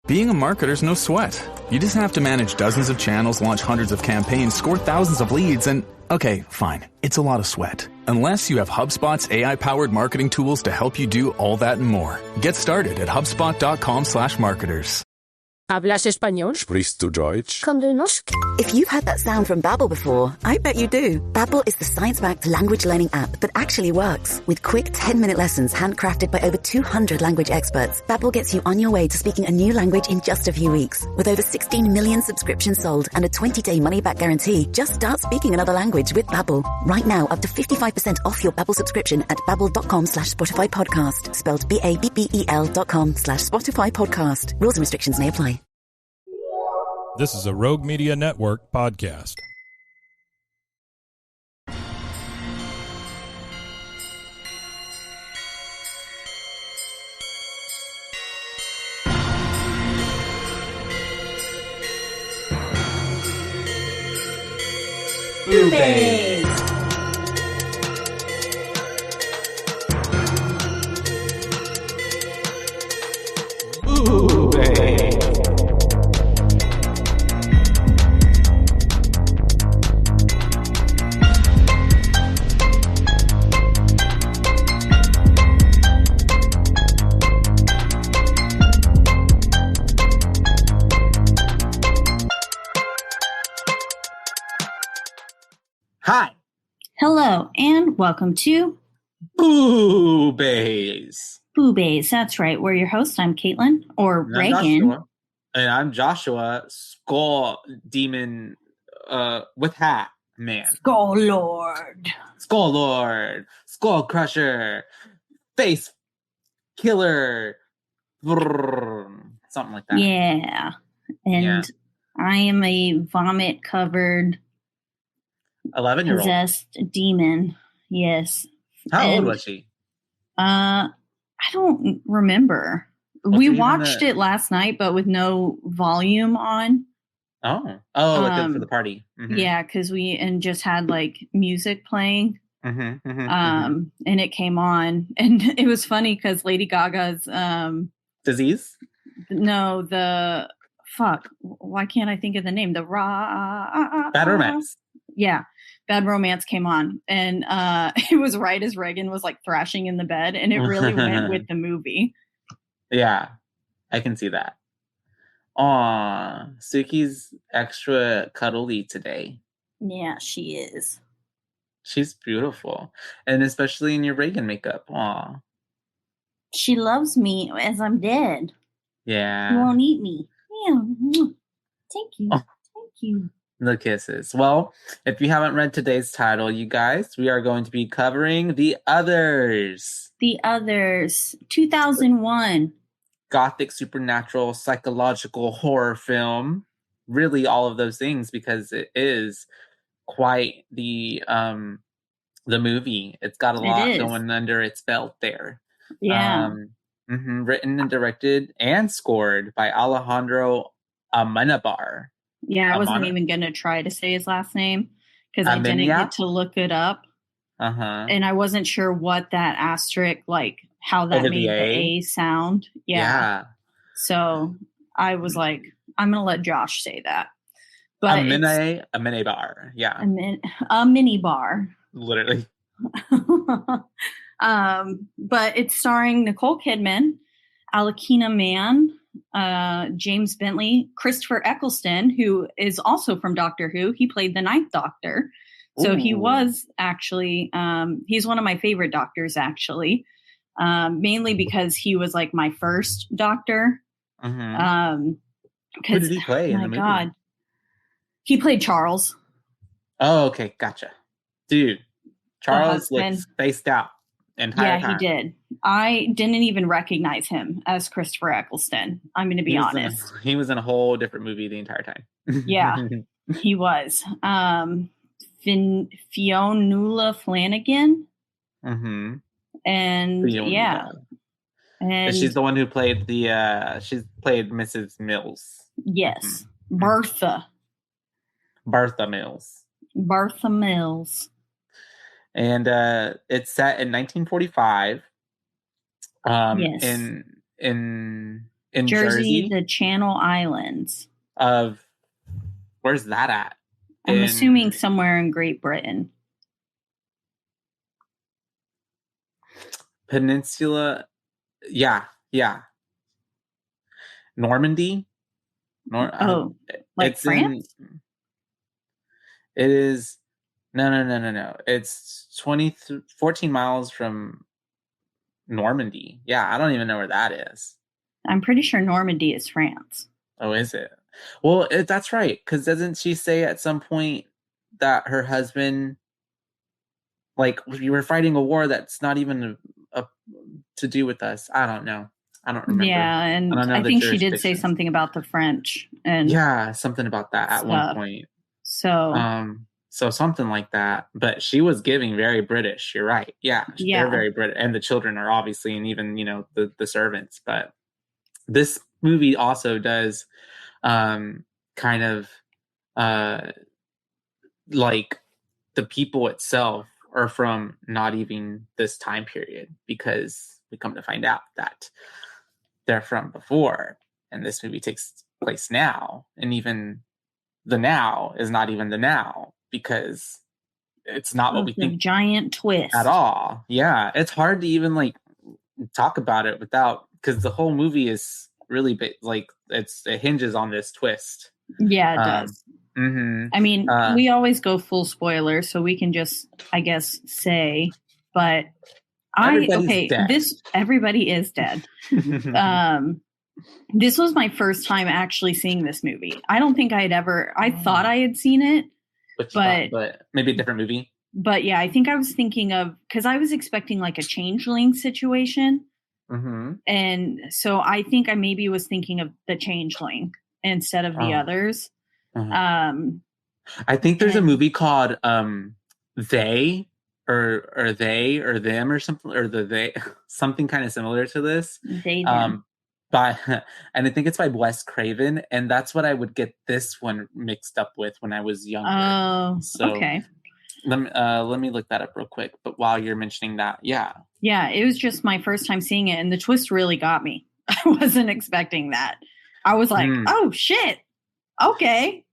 Being a marketer's no sweat. You just have to manage dozens of channels, launch hundreds of campaigns, score thousands of leads, and okay, fine. It's a lot of sweat. Unless you have HubSpot's AI-powered marketing tools to help you do all that and more. Get started at HubSpot.com/marketers. ¿Hablas español? Sprichst du Deutsch? Kan du norsk? If you've heard that sound from Babbel before, I bet you do. Babbel is the science-backed language learning app that actually works. With quick 10-minute lessons handcrafted by over 200 language experts, Babbel gets you on your way to speaking a new language in just a few weeks. With over 16 million subscriptions sold and a 20-day money-back guarantee, just start speaking another language with Babbel. Right now, up to 55% off your Babbel subscription at babbel.com/Spotify podcast. Spelled BABBEL.com/Spotify podcast. Rules and restrictions may apply. This is a Rogue Media Network podcast. Boobies! Hi. Hello, and welcome to Boobies. Boobies. That's right. We're your hosts. I'm Caitlin, or And I'm Reagan. Joshua. And I'm Joshua, Skull Demon with hat man. Skull Lord. Skull Lord. Skull Crusher. Face Killer. Something like that. Yeah. And Yeah. I am a vomit-covered, 11-year-old. possessed demon. Yes. How old And, was she? I don't remember. Well, We so even watched the- it last night, but with no volume on. Oh, like for the party. Mhm. Yeah, because we just had like music playing. Mhm, mhm, mhm. And it came on, and it was funny because Lady Gaga's Disease? why can't I think of the name? Bad Romance. Yeah, Bad Romance came on, and it was right as Reagan was like thrashing in the bed, and it really went with the movie. Yeah, I can see that. Aw, Suki's extra cuddly today. Yeah, she is. She's beautiful. And especially in your Reagan makeup. Aw. She loves me as I'm dead. She Yeah. won't eat me. Yeah. Thank you. Oh. Thank you. The kisses. Well, if you haven't read today's title, you guys, we are going to be covering The Others. The Others, 2001. Gothic, supernatural, psychological horror film. Really all of those things, because it is quite the movie. It's got a lot is. going under its belt there. Yeah. Written and directed and scored by Alejandro Amenabar. Yeah, I wasn't Amana? even going to try to say his last name because I didn't Amenia? get to look it up. Uh-huh. And I wasn't sure what that asterisk, like how that Over made the the A? A sound. Yeah. So I was like, I'm going to let Josh say that. But it's Amenabar. Yeah. a mini bar. Literally. But it's starring Nicole Kidman, Alakina Mann, James Bentley, Christopher Eccleston, who is also from Doctor Who. He played the Ninth Doctor. So he Ooh. was actually, he's one of my favorite doctors, actually, mainly because he was like my first doctor. Mhm. Who did he play in the movie? God, he played Charles. Oh, okay. Gotcha. Dude, Charles husband. looks spaced out entire Yeah, time. he did. I didn't even recognize him as Christopher Eccleston. I'm going to be He was honest. he was in a whole different movie the entire time. Yeah. He was. Fionnuala Flanagan. Mm-hmm. And yeah. And she's the one who played she's played Mrs. Mills. yes. Mm-hmm. Bertha Mills. Bertha Mills. And it's set in 1945. Yes. In in Jersey, the Channel Islands. Where's that at? I'm assuming somewhere in Great Britain. Peninsula. Yeah. Normandy. Like France? It is. No. It's 14 miles from Normandy. Yeah, I don't even know where that is. I'm pretty sure Normandy is France. Oh, is it? Well, that's right. Because doesn't she say at some point that her husband, like, you were fighting a war that's not even to do with us? I don't know. I don't remember. Yeah, and I think she did say something about the French. And yeah, something about that at one point. So something like that. But she was giving very British. You're right. Yeah, they're very British. And the children are obviously, and even, the servants. But this movie also does kind of like the people itself are from not even this time period, because we come to find out that they're from before, and this movie takes place now, and even the now is not even the now, because it's not what we think. Giant twist at all. Yeah, it's hard to even like talk about it without, because the whole movie is really like it hinges on this twist. Yeah, it does. Mm-hmm. I mean, we always go full spoiler, so we can just, I guess, say, but everybody is dead. This was my first time actually seeing this movie. I don't think I thought I had seen it, but maybe a different movie. But yeah, I think I was thinking of, because I was expecting like a Changeling situation. Mm-hmm. And so I think I maybe was thinking of the Changeling instead of the others. Uh-huh. I think there's a movie called They or They or Them or something, or They something kind of similar to this. They Them. And I think it's by Wes Craven, and that's what I would get this one mixed up with when I was younger. Oh, so, okay. Let me look that up real quick. But while you're mentioning that, yeah, it was just my first time seeing it, and the twist really got me. I wasn't expecting that. I was like, oh shit, okay.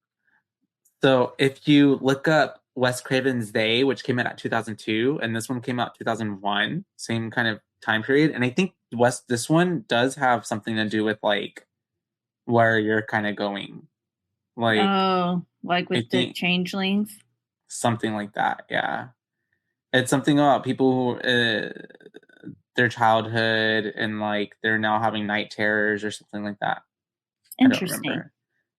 So if you look up Wes Craven's They, which came out in 2002, and this one came out 2001, same kind of time period, and I think this one does have something to do with like where you're kind of going, like with the changelings. Something like that, yeah. It's something about people who, their childhood, and like they're now having night terrors or something like that. Interesting. I don't remember.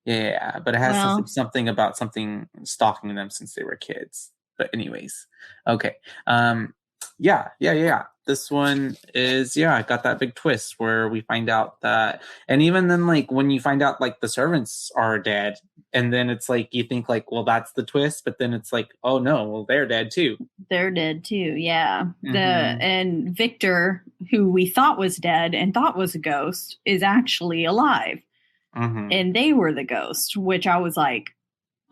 Yeah, but it has something about something stalking them since they were kids. But anyways, okay. Yeah. This one is, it got that big twist where we find out that, and even then, like, when you find out, like, the servants are dead, and then it's like, you think, like, well, that's the twist, but then it's like, oh, no, well, they're dead, too. They're dead, too, yeah. Mm-hmm. And Victor, who we thought was dead and thought was a ghost, is actually alive. Mm-hmm. And they were the ghost, which I was like,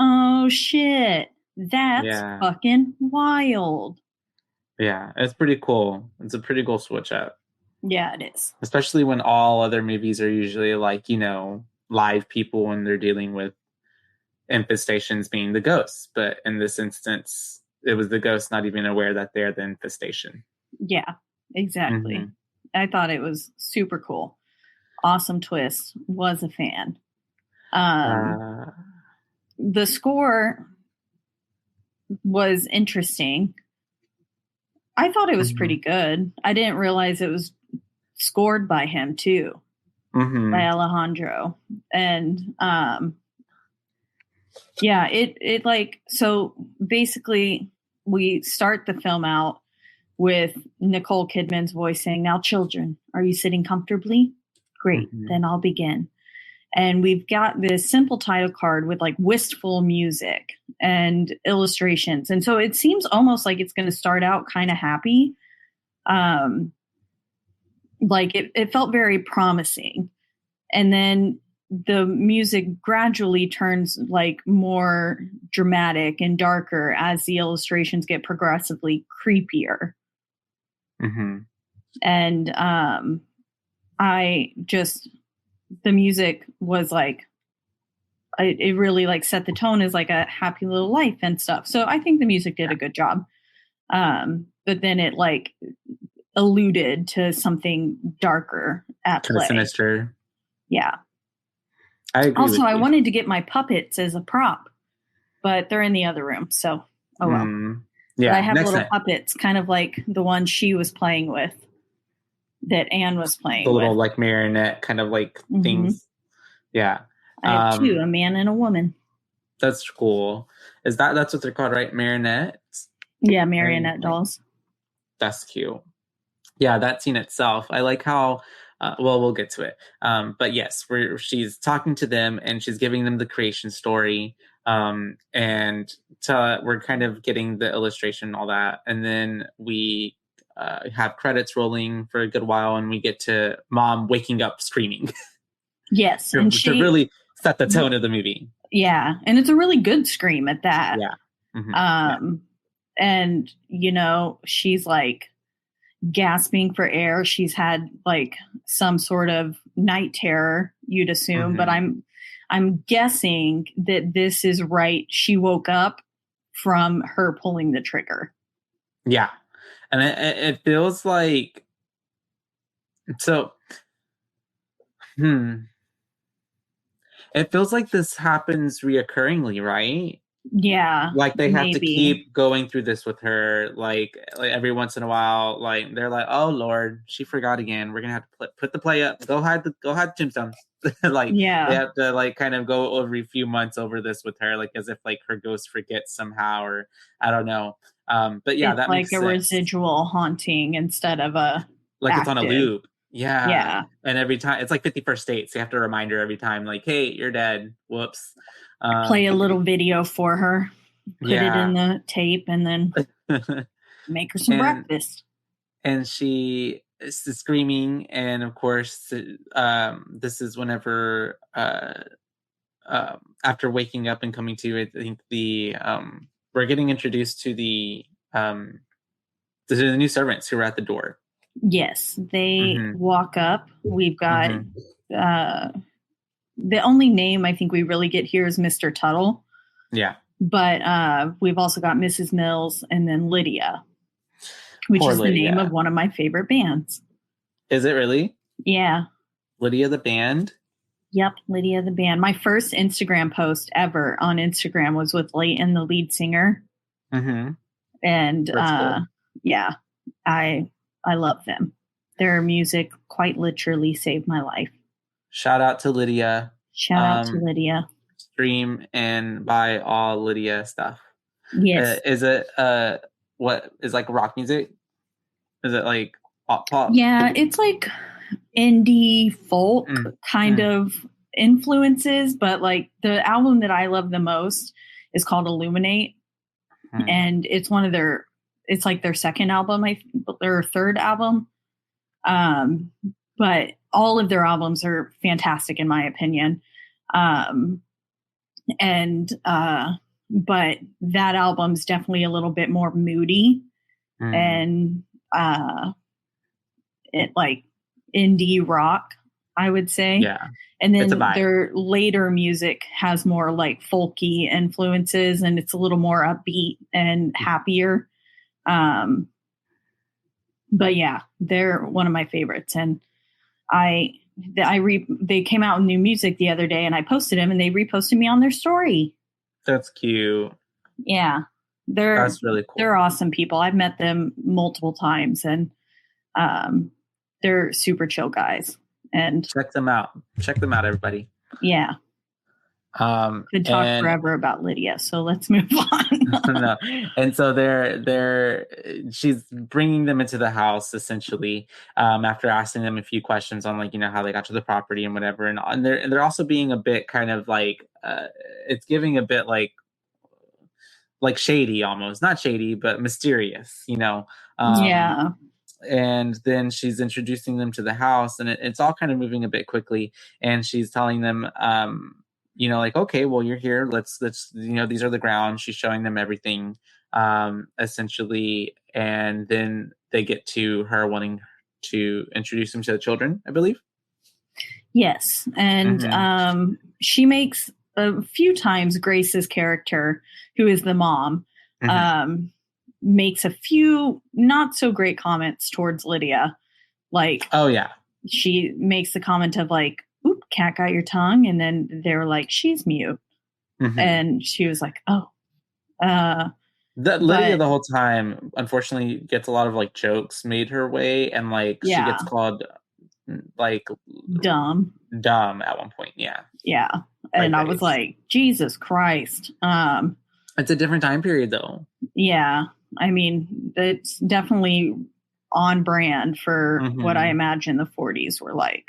oh, shit, that's fucking wild. Yeah, it's pretty cool. It's a pretty cool switch up. Yeah, it is. Especially when all other movies are usually like, live people when they're dealing with infestations being the ghosts. But in this instance, it was the ghost not even aware that they're the infestation. Yeah, exactly. Mm-hmm. I thought it was super cool. Awesome twist. Was a fan. The score was interesting. I thought it was pretty good. I didn't realize it was scored by him too, by Alejandro. And it like, so basically we start the film out with Nicole Kidman's voice saying, "Now children, are you sitting comfortably? Great, then I'll begin." And we've got this simple title card with like wistful music and illustrations. And so it seems almost like it's going to start out kind of happy. Like it felt very promising. And then the music gradually turns like more dramatic and darker as the illustrations get progressively creepier. Mm-hmm. And I just the music was like, it really like set the tone as like a happy little life and stuff. So I think the music did a good job. But then it like alluded to something darker at Kind of play. sinister. Yeah. I agree. Also, with I you. wanted to get my puppets as a prop, but they're in the other room. So, oh well. Yeah. But I have next little time. puppets, kind of like the one she was playing with, that Anne was playing The little with. like marionette kind of like things. Yeah. I have two, a man and a woman. That's cool. That's what they're called, right? Marionettes? Yeah, marionette dolls. That's cute. Yeah, that scene itself. I like how, well, we'll get to it. But yes, she's talking to them and she's giving them the creation story. And we're kind of getting the illustration and all that. And then we have credits rolling for a good while and we get to Mom waking up screaming. Yes. to really set the tone of the movie. Yeah. And it's a really good scream at that. Yeah. Mm-hmm. And, she's like gasping for air. She's had like some sort of night terror, you'd assume, but I'm guessing that this is right. She woke up from her pulling the trigger. Yeah. And it feels like, so, it feels like this happens reoccurringly, right? Yeah. Like they have to keep going through this with her, like every once in a while, like they're like, "Oh Lord, she forgot again. We're gonna have to put the play up. Go hide the tombstones." Like they have to like kind of go every few months over this with her, like as if like her ghost forgets somehow, or I don't know. But yeah, it's that like makes a sense. Residual haunting instead of a like active. It's on a loop. Yeah. And every time it's like 51st Dates. You have to remind her every time, like, "Hey, you're dead. Whoops." Play a little video for her. Put it in the tape and then make her some breakfast. And she is screaming. And of course, this is whenever, after waking up and coming to, I think we're getting introduced to the new servants who are at the door. Yes, they walk up. We've got the only name I think we really get here is Mr. Tuttle. Yeah. But we've also got Mrs. Mills and then Lydia, which is the name of one of my favorite bands. Is it really? Yeah. Lydia the band? Yep, Lydia the band. My first Instagram post ever on Instagram was with Leighton, the lead singer. And cool. Yeah, I love them. Their music quite literally saved my life. Shout out to Lydia. Shout out to Lydia. Stream and buy all Lydia stuff. Yes. Is it what is like rock music? Is it like pop? Yeah, it's like indie folk kind of influences, but like the album that I love the most is called Illuminate. And it's one of it's like their second album, their third album. But all of their albums are fantastic in my opinion. But that album's definitely a little bit more moody and it like indie rock, I would say. Yeah. And then their later music has more like folky influences and it's a little more upbeat and happier. But yeah, they're one of my favorites. And they came out with new music the other day and I posted them and they reposted me on their story. That's cute. Yeah. That's really cool. They're awesome people. I've met them multiple times and they're super chill guys. And check them out. Check them out, everybody. Yeah. Could talk forever about Lydia, so let's move on. No. And so she's bringing them into the house essentially, after asking them a few questions on like, how they got to the property and whatever. And they're also being a bit kind of like, it's giving a bit like shady almost, not shady, but mysterious, Yeah. And then she's introducing them to the house and it's all kind of moving a bit quickly. And she's telling them, like, okay, well, you're here. Let's, these are the grounds. She's showing them everything, essentially. And then they get to her wanting to introduce them to the children, I believe. Yes. And she makes a few times Grace's character, who is the mom, makes a few not so great comments towards Lydia. Like, oh yeah, she makes the comment of like, "Oop, cat got your tongue," and then they're like, "She's mute," and she was like, "Oh." Lydia the whole time, unfortunately, gets a lot of like jokes made her way, and like she gets called like dumb at one point. Yeah, and I was like, Jesus Christ. It's a different time period though. Yeah, I mean, it's definitely on brand for what I imagine the 40s were like.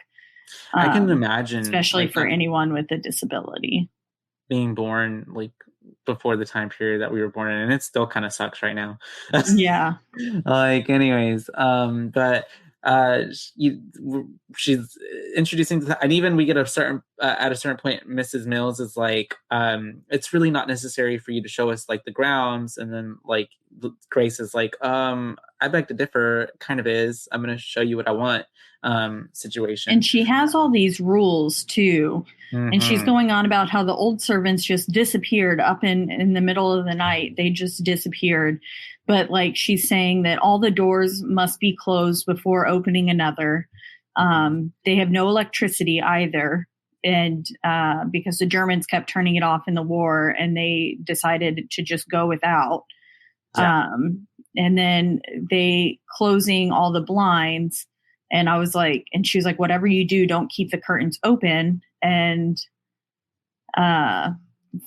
I can imagine, especially for anyone with a disability being born like before the time period that we were born in, and it still kind of sucks right now. Yeah. Like, anyways, but she's introducing, and even we get a certain at a certain point, Mrs. Mills is like, it's really not necessary for you to show us like the grounds, and then like Grace is like, I beg to differ, it kind of is. I'm going to show you what I want situation. And she has all these rules too. And she's going on about how the old servants just disappeared up in the middle of the night. They just disappeared. But like she's saying that all the doors must be closed before opening another. They have no electricity either. And because the Germans kept turning it off in the war, and they decided to just go without. Yeah. And then they closing all the blinds. And I was like, and she was like, whatever you do, don't keep the curtains open. And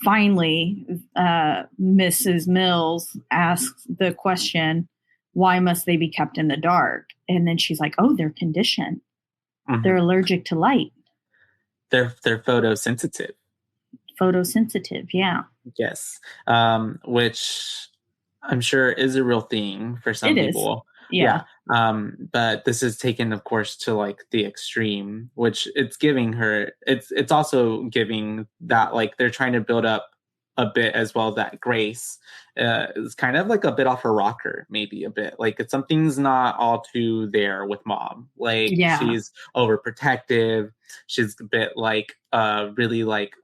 finally, Mrs. Mills asks the question, why must they be kept in the dark? And then she's like, oh, they're conditioned. They're allergic to light. They're photosensitive. Photosensitive, yeah. Yes. Which I'm sure is a real thing for some people. Yeah. But this is taken, of course, to like the extreme, which it's giving her. It's also giving that like they're trying to build up a bit as well, that Grace is kind of like a bit off her rocker, maybe a bit like something's not all too there with mom. Like she's overprotective. She's a bit like really like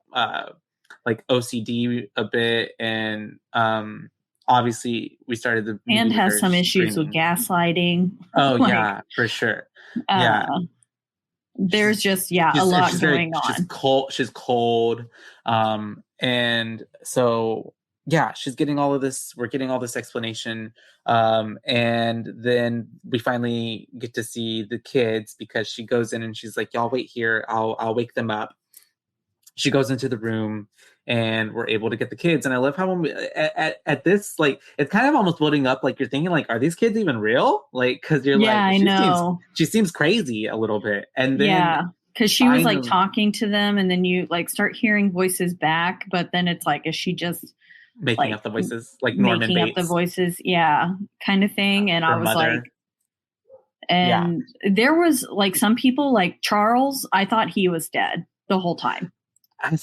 OCD a bit, and obviously we started the movie and has some screaming. issues with gaslighting. Oh yeah, for sure. Yeah. There's just a lot going on. She's cold. And so she's getting all of this. We're getting all this explanation. And then we finally get to see the kids, because she goes in and she's like, y'all wait here. I'll wake them up. She goes into the room, and we're able to get the kids. And I love how when at this, like, it's kind of almost building up, like you're thinking like, are these kids even real? Like, because you're I know. She seems crazy a little bit. And then because she was like talking to them, and then you like start hearing voices back, but then it's like, is she just making up the voices, like Norman Bates? Making up the voices, kind of thing. And I was mother. Like, and there was like some people, like Charles, I thought he was dead the whole time. I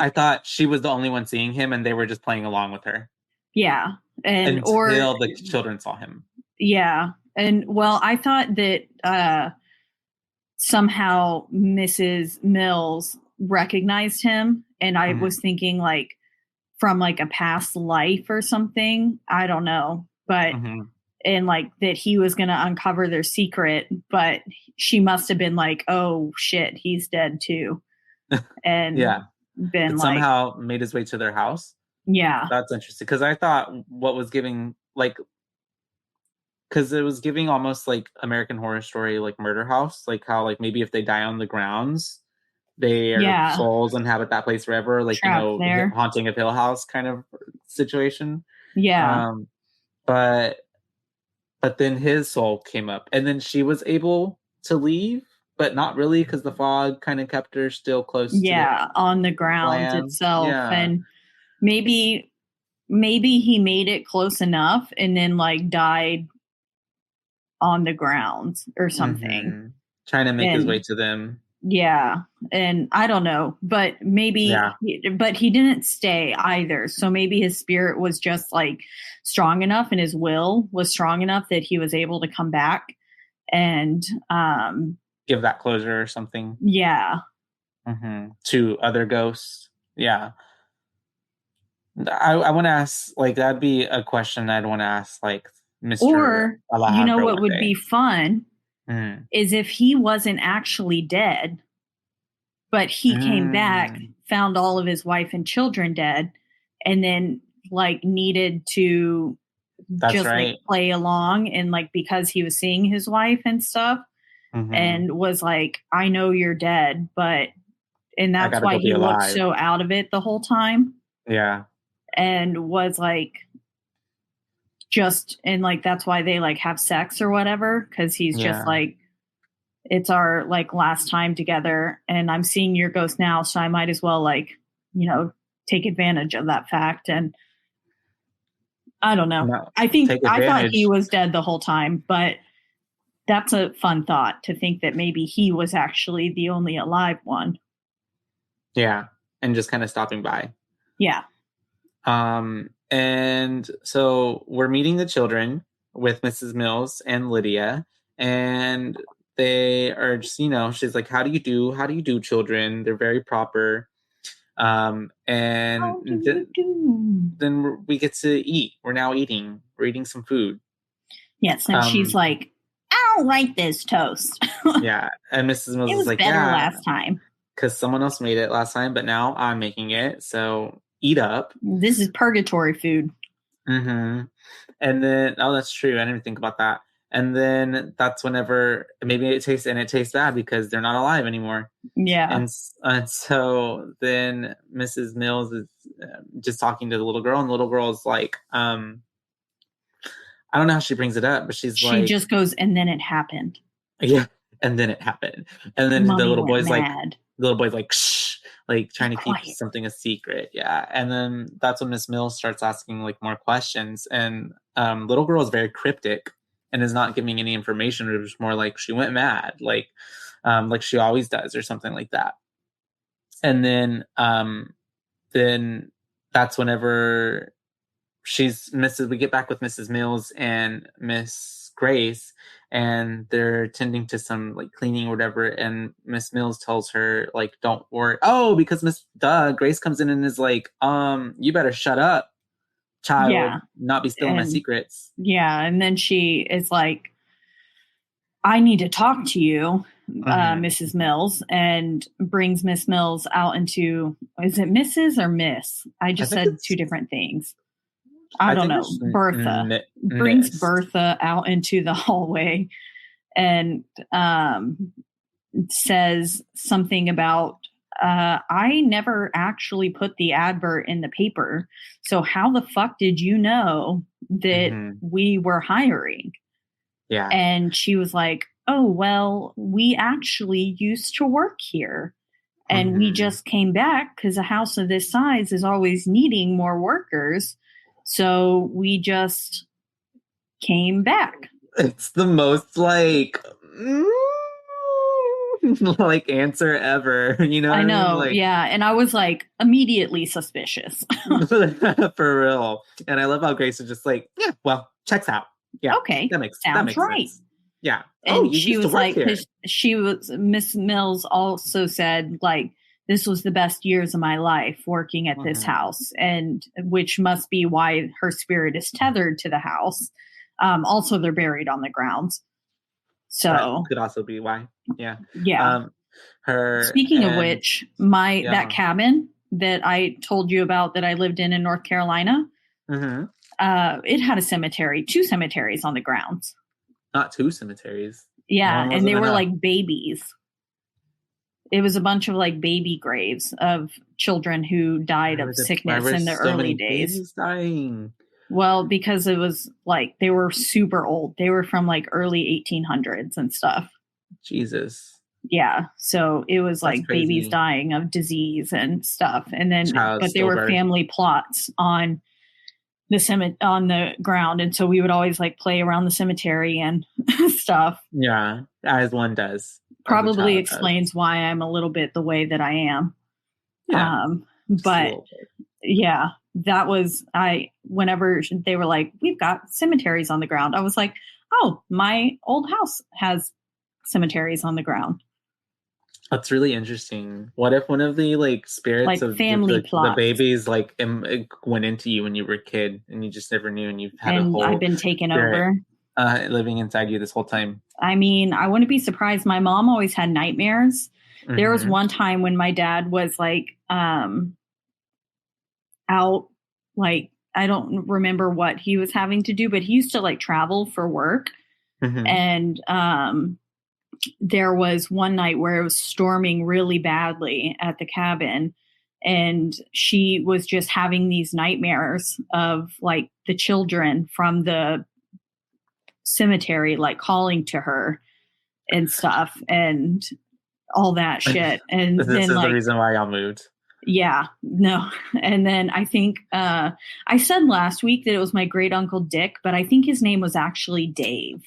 thought she was the only one seeing him, and they were just playing along with her. Yeah. Until the children saw him. Yeah. And well, I thought that somehow Mrs. Mills recognized him, and I was thinking like from like a past life or something. I don't know. But and like that he was going to uncover their secret, but she must have been like, oh shit, he's dead too. And been like, somehow made his way to their house. Yeah, that's interesting, because I thought what was giving like, because it was giving almost like American Horror Story, like Murder House, like how like maybe if they die on the grounds, their souls inhabit that place forever, like trapped there. Haunting of Hill House kind of situation. But then his soul came up, and then she was able to leave. But not really, because the fog kind of kept her still close to on the ground itself. And maybe he made it close enough and then like died on the ground or something. Trying to make his way to them. Yeah. And I don't know, but maybe, but he didn't stay either. So maybe his spirit was just like strong enough, and his will was strong enough that he was able to come back. And, give that closure or something. Yeah. To other ghosts. Yeah. I want to ask, like, that'd be a question I'd want to ask, like, Mr. Or, you know Alhambra what one would day. be fun is if he wasn't actually dead, but he came back, found all of his wife and children dead, and then like needed to like play along, and like because he was seeing his wife and stuff, and was like, I know you're dead, and that's why he looked so out of it the whole time. Yeah. And was like, and like that's why they like have sex or whatever, because he's just like, it's our like last time together, and I'm seeing your ghost now, so I might as well like, you know, take advantage of that fact. And I don't know. I thought he was dead the whole time, but that's a fun thought to think that maybe he was actually the only alive one. Yeah, and just kind of stopping by. Yeah. And so we're meeting the children with Mrs. Mills and Lydia, and they are just, you know, she's like, how do you do, children? They're very proper. And then we get to eat. We're now eating. We're eating some food. Yes, and she's like, I don't like this toast. Yeah, and Mrs. Mills is like, better last time. Because someone else made it last time, but now I'm making it, so eat up. This is purgatory food. And then, oh, that's true. I didn't even think about that. And then that's whenever maybe it tastes bad because they're not alive anymore. Yeah. And so then Mrs. Mills is just talking to the little girl, and the little girl is like, I don't know how she brings it up, but she just goes, and then it happened. Yeah. And then it happened. And then the little boy's like, shh, like trying to keep something a secret. Yeah. And then that's when Miss Mills starts asking like more questions. And little girl is very cryptic and is not giving any information. It was more like she went mad, like she always does, or something like that. And then that's whenever we get back with Mrs. Mills and Miss Grace, and they're tending to some like cleaning or whatever, and Miss Mills tells her like, don't worry. Oh, because Grace comes in and is like, you better shut up, child, not be stealing my secrets. Yeah. And then she is like, I need to talk to you, Mrs. Mills, and brings Miss Mills out into, is it Mrs. or Miss? I just said two different things. I don't know. Bertha brings Bertha out into the hallway and says something about, I never actually put the advert in the paper. So how the fuck did you know that we were hiring? Yeah. And she was like, oh, well, we actually used to work here. And we just came back because a house of this size is always needing more workers. So we just came back. It's the most like answer ever, you know? I know, like, yeah. And I was like immediately suspicious. For real. And I love how Grace is just like, yeah, well, checks out. Yeah. Okay. That makes right. sense. Yeah. And she was like, Miss Mills also said like, this was the best years of my life working at this house, and which must be why her spirit is tethered to the house. Also, they're buried on the grounds. So that could also be why. Yeah. Yeah. Speaking of which, that cabin that I told you about that I lived in North Carolina, it had a cemetery, 2 cemeteries on the grounds. Not 2 cemeteries. Yeah, and they were like babies. It was a bunch of like baby graves of children who died of sickness in the early days. Dying? Well, because it was like they were super old. They were from like early 1800s and stuff. Jesus. Yeah. So it was like babies dying of disease and stuff. And then, but they were family plots on the ground. And so we would always like play around the cemetery and stuff. Yeah. As one does. Probably explains why I'm a little bit the way that I am. Yeah. But yeah, that was, whenever they were like, we've got cemeteries on the ground, I was like, oh, my old house has cemeteries on the ground. That's really interesting. What if one of the like spirits Like of family the plots. babies like went into you when you were a kid and you just never knew, and you've had a And whole I've been taken spirit, over. living inside you this whole time? I mean, I wouldn't be surprised. My mom always had nightmares. There was Mhm. one time when my dad was like out, like I don't remember what he was having to do, but he used to like travel for work. Mhm. And there was one night where it was storming really badly at the cabin, and she was just having these nightmares of like the children from the cemetery like calling to her and stuff and all that shit. And This then is the like, reason why y'all moved. yeah, no. And then I think I said last week that it was my great uncle Dick, but I think his name was actually Dave.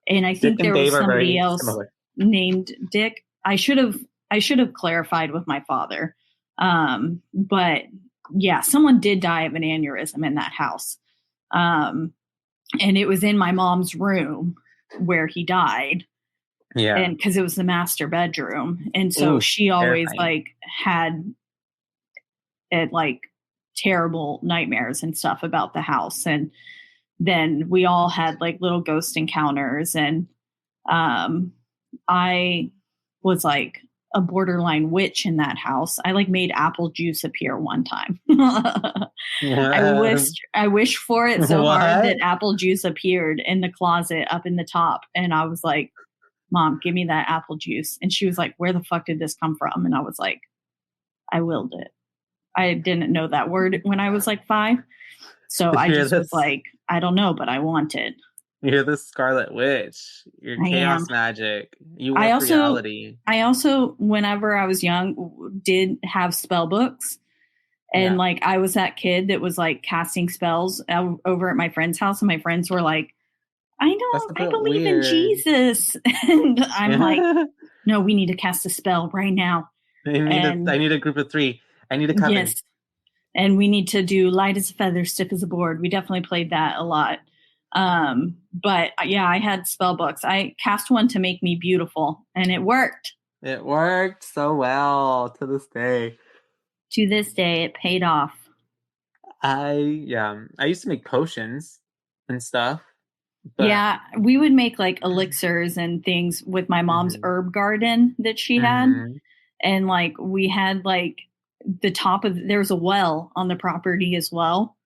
And I think Dick and there was Dave are somebody very else similar. named Dick. I should have clarified with my father. But yeah, someone did die of an aneurysm in that house. And it was in my mom's room where he died. Yeah. And because it was the master bedroom. And so Ooh, she always terrifying. like had it like terrible nightmares and stuff about the house. And then we all had like little ghost encounters. And I was like a borderline witch in that house. I like made apple juice appear one time. I wished for it so hard that apple juice appeared in the closet up in the top. And I was like, Mom, give me that apple juice. And she was like, where the fuck did this come from? And I was like, I willed it. I didn't know that word when I was like 5. So I just was like, I don't know, but I want it. You're the Scarlet Witch. You're chaos magic. You warp reality. I also, whenever I was young, did have spell books. And like, I was that kid that was like casting spells over at my friend's house. And my friends were like, I believe in Jesus. And I'm like, no, we need to cast a spell right now. I need a group of 3. I need a coven. Yes. And we need to do light as a feather, stiff as a board. We definitely played that a lot. But yeah, I had spell books. I cast one to make me beautiful, and it worked. It worked so well to this day. To this day, it paid off. I used to make potions and stuff. But yeah, we would make like elixirs and things with my mom's herb garden that she had. And like we had like the top of there was a well on the property as well.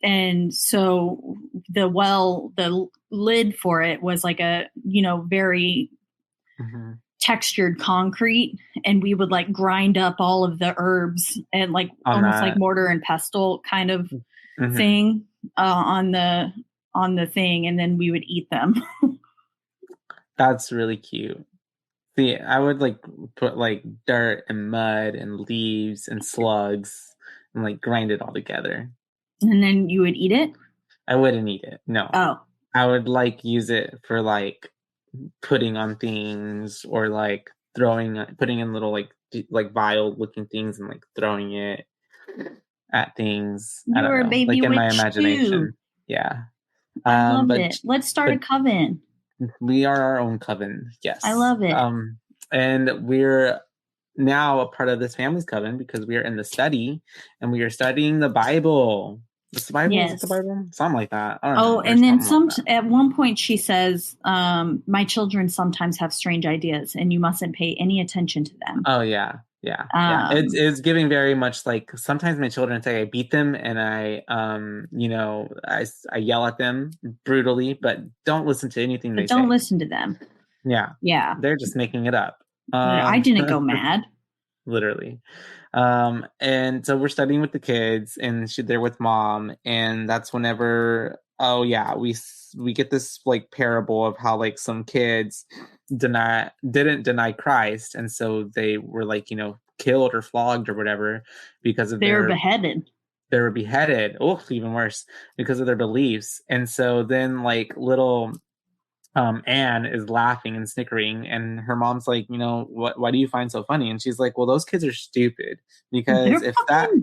And so the lid for it was like a, very textured concrete, and we would like grind up all of the herbs and like almost like mortar and pestle kind of thing on the thing, and then we would eat them. That's really cute. See, I would like put like dirt and mud and leaves and slugs and like grind it all together. And then you would eat it? I wouldn't eat it. No. Oh. I would like use it for like putting on things, or like putting in little like vial looking things and like throwing it at things. You were a baby like in witch my imagination. Too. Yeah. I love it. Let's start a coven. We are our own coven. Yes. I love it. And we're now a part of this family's coven because we are in the study and we are studying the Bible. Is the Bible? Yes. Is it the Bible? Something like that. I don't know. And then at one point she says, my children sometimes have strange ideas and you mustn't pay any attention to them. Oh, yeah. Yeah. It's giving very much like sometimes my children say I beat them and I yell at them brutally, but don't listen to anything they say. Don't listen to them. Yeah. Yeah. They're just making it up. I didn't go mad. Literally. And so we're studying with the kids and they're with Mom, and that's whenever we get this like parable of how like some kids didn't deny Christ, and so they were like killed or flogged or whatever because of they were beheaded. They were beheaded. Oh, even worse, because of their beliefs. And so then like little Anne is laughing and snickering, and her mom's like, why do you find so funny? And she's like, well, those kids are stupid, because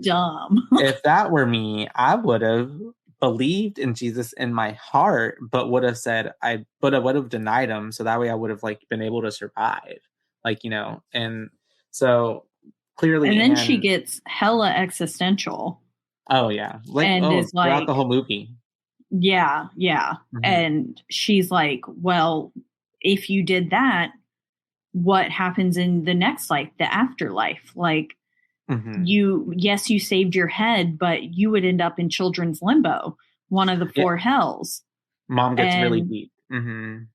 dumb. If that were me, I would have believed in Jesus in my heart, but would have said I would have denied him, so that way I would have like been able to survive, like, you know. And so clearly, And then she Anne, gets hella existential. oh yeah, like And is throughout like, the whole movie. yeah. Mhm. And she's like, well, if you did that, what happens in the next life, the afterlife? Like, Mhm. you saved your head, but you would end up in children's limbo, one of the Yeah. four hells. Mom gets really And deep. Mhm.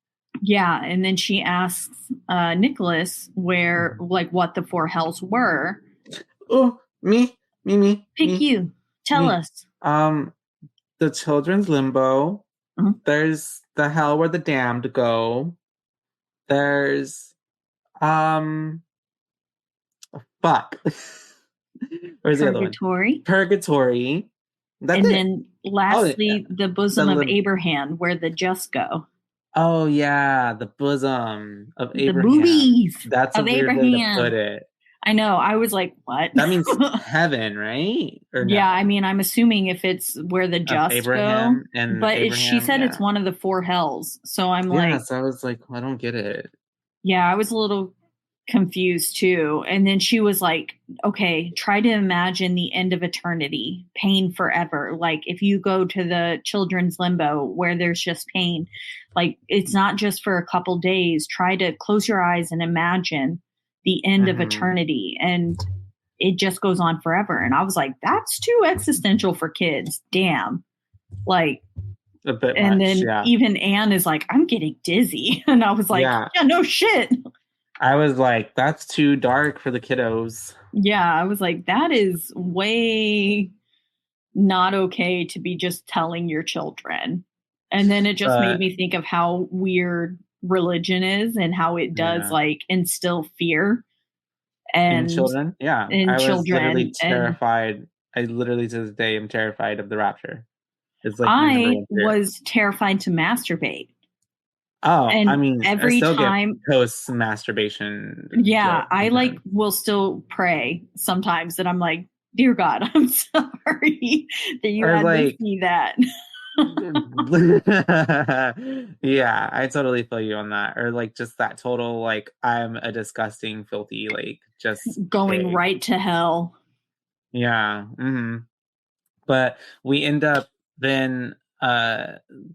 yeah, and then she asks Nicholas where, like, what the four hells were. Oh, me. Pick you. Tell me. us. The children's limbo. Mhm. There's the hell where the damned go. There's fuck. Where's the other one? Purgatory. Purgatory. That's And it. then lastly, the bosom of Abraham, where the just go. Oh yeah, the bosom of The Abraham. boobies That's a of weird way to Abraham. put it. I know. I was like, what? That means heaven, right? Or no? Yeah, I mean, I'm assuming if it's where the just Abraham go. and But Abraham, she said yeah. it's one of the four hells. So I'm Yeah, like, so I was like, I don't get it. yeah, I was a little confused too. And then she was like, okay, try to imagine the end of eternity, pain forever. Like if you go to the children's limbo where there's just pain, like it's not just for a couple days. Try to close your eyes and imagine the end of eternity. And it just goes on forever. And I was like, that's too existential for kids. Damn. Like, A bit and much, then yeah. even Anne is like, I'm getting dizzy. And I was like, yeah no shit. I was like, that's too dark for the kiddos. Yeah, I was like, that is way not okay to be just telling your children. And then it just made me think of how weird religion is and how it does like instill fear and in children. Yeah. in I was children. literally terrified. I literally to this day am terrified of the rapture. It's like my number I one fear. was terrified to masturbate. Oh, And I mean, every I still time get post masturbation. Yeah, I like will still pray sometimes that I'm like, dear God, I'm sorry that you had to see that. Yeah, I totally feel you on that. Or like just that total like I'm a disgusting, filthy, like just going pig. right to hell. Yeah. But we end up then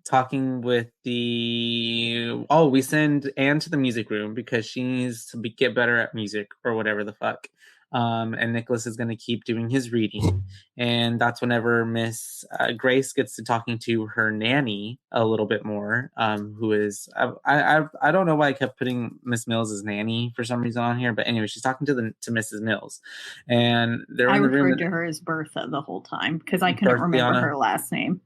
talking with we send Anne to the music room because she needs to get better at music or whatever the fuck. And Nicholas is going to keep doing his reading, and that's whenever Miss Grace gets to talking to her nanny a little bit more, who is I don't know why I kept putting Miss Mills as nanny for some reason on here, but anyway, she's talking to Mrs. Mills, and they're in the room. I referred to her as Bertha the whole time because I couldn't remember her last name.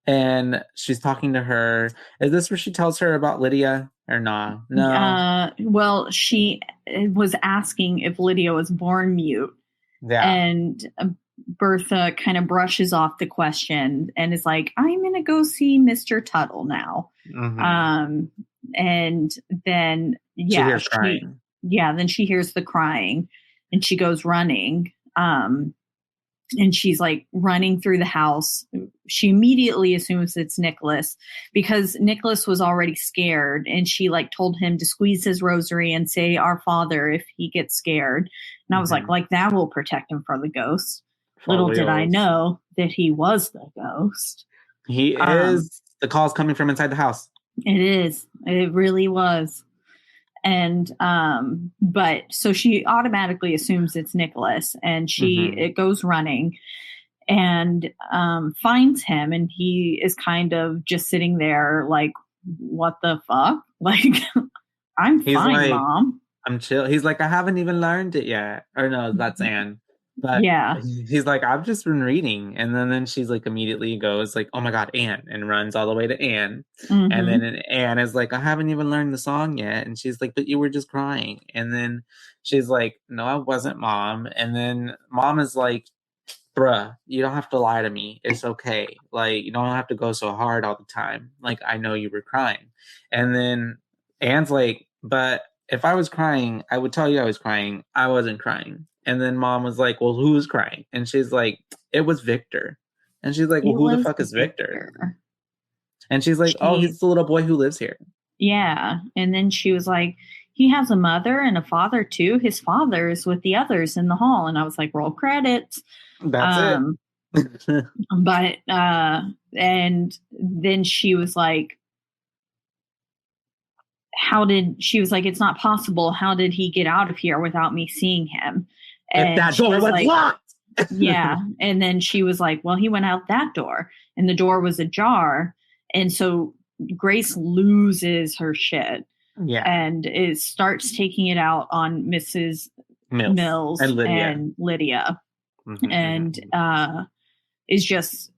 And she's talking to her. Is this where she tells her about Lydia or nah? No. Well, she was asking if Lydia was born mute. Yeah. And Bertha kind of brushes off the question and is like, I'm going to go see Mr. Tuttle now. And then, she hears crying. Then she hears the crying and she goes running. And she's like running through the house. She immediately assumes it's Nicholas because Nicholas was already scared. And she like told him to squeeze his rosary and say, Our Father, if he gets scared. And I was like that will protect him from the ghost. Little did I know that he was the ghost. He is. The call's coming from inside the house. It is. It really was. And but so she automatically assumes it's Nicholas, and it goes running and finds him, and he is kind of just sitting there like, what the fuck? Like, I'm fine, like, Mom. I'm chill. He's like, I haven't even learned it yet. Or no, that's Anne. But yeah, he's like, I've just been reading. And then she's like, immediately goes like, oh my God, Anne, and runs all the way to Anne. And then Anne is like, I haven't even learned the song yet. And she's like, but you were just crying. And then she's like, no, I wasn't, Mom. And then Mom is like, bruh, you don't have to lie to me. It's okay. Like, you don't have to go so hard all the time. Like, I know you were crying. And then Anne's like, but if I was crying, I would tell you I was crying. I wasn't crying. And then Mom was like, well, who was crying? And she's like, it was Victor. And she's like, well, It who the was fuck is Victor? And she's like, oh, She- he's the little boy who lives here. Yeah. And then she was like, he has a mother and a father too. His father is with the others in the hall. And I was like, roll credits. That's it. But and then she was like, she was like, it's not possible. How did he get out of here without me seeing him? And if that door was like, locked. Yeah. And then she was like, well, he went out that door and the door was ajar. And so Grace loses her shit. Yeah. And starts taking it out on Mrs. Mills and Lydia. Mm-hmm, and is just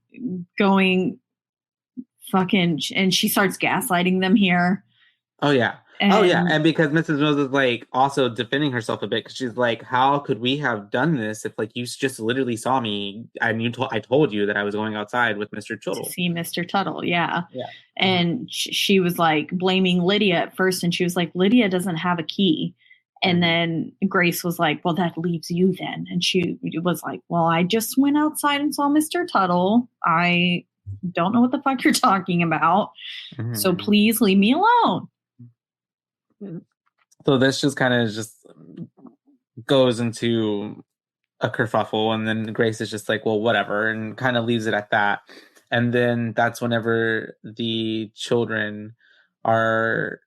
going fucking, and she starts gaslighting them here. Oh yeah. And because Mrs. Mills is like also defending herself a bit because she's like, how could we have done this if like you just literally saw me and I told you that I was going outside with Mr. Tuttle to see Mr. Tuttle. Yeah. Yeah. And she was like blaming Lydia at first, and she was like, Lydia doesn't have a key. And then Grace was like, well, that leaves you then. And she was like, well, I just went outside and saw Mr. Tuttle. I don't know what the fuck you're talking about. So please leave me alone. So this just kind of just goes into a kerfuffle, and then Grace is just like, well, whatever, and kind of leaves it at that. And then that's whenever the children are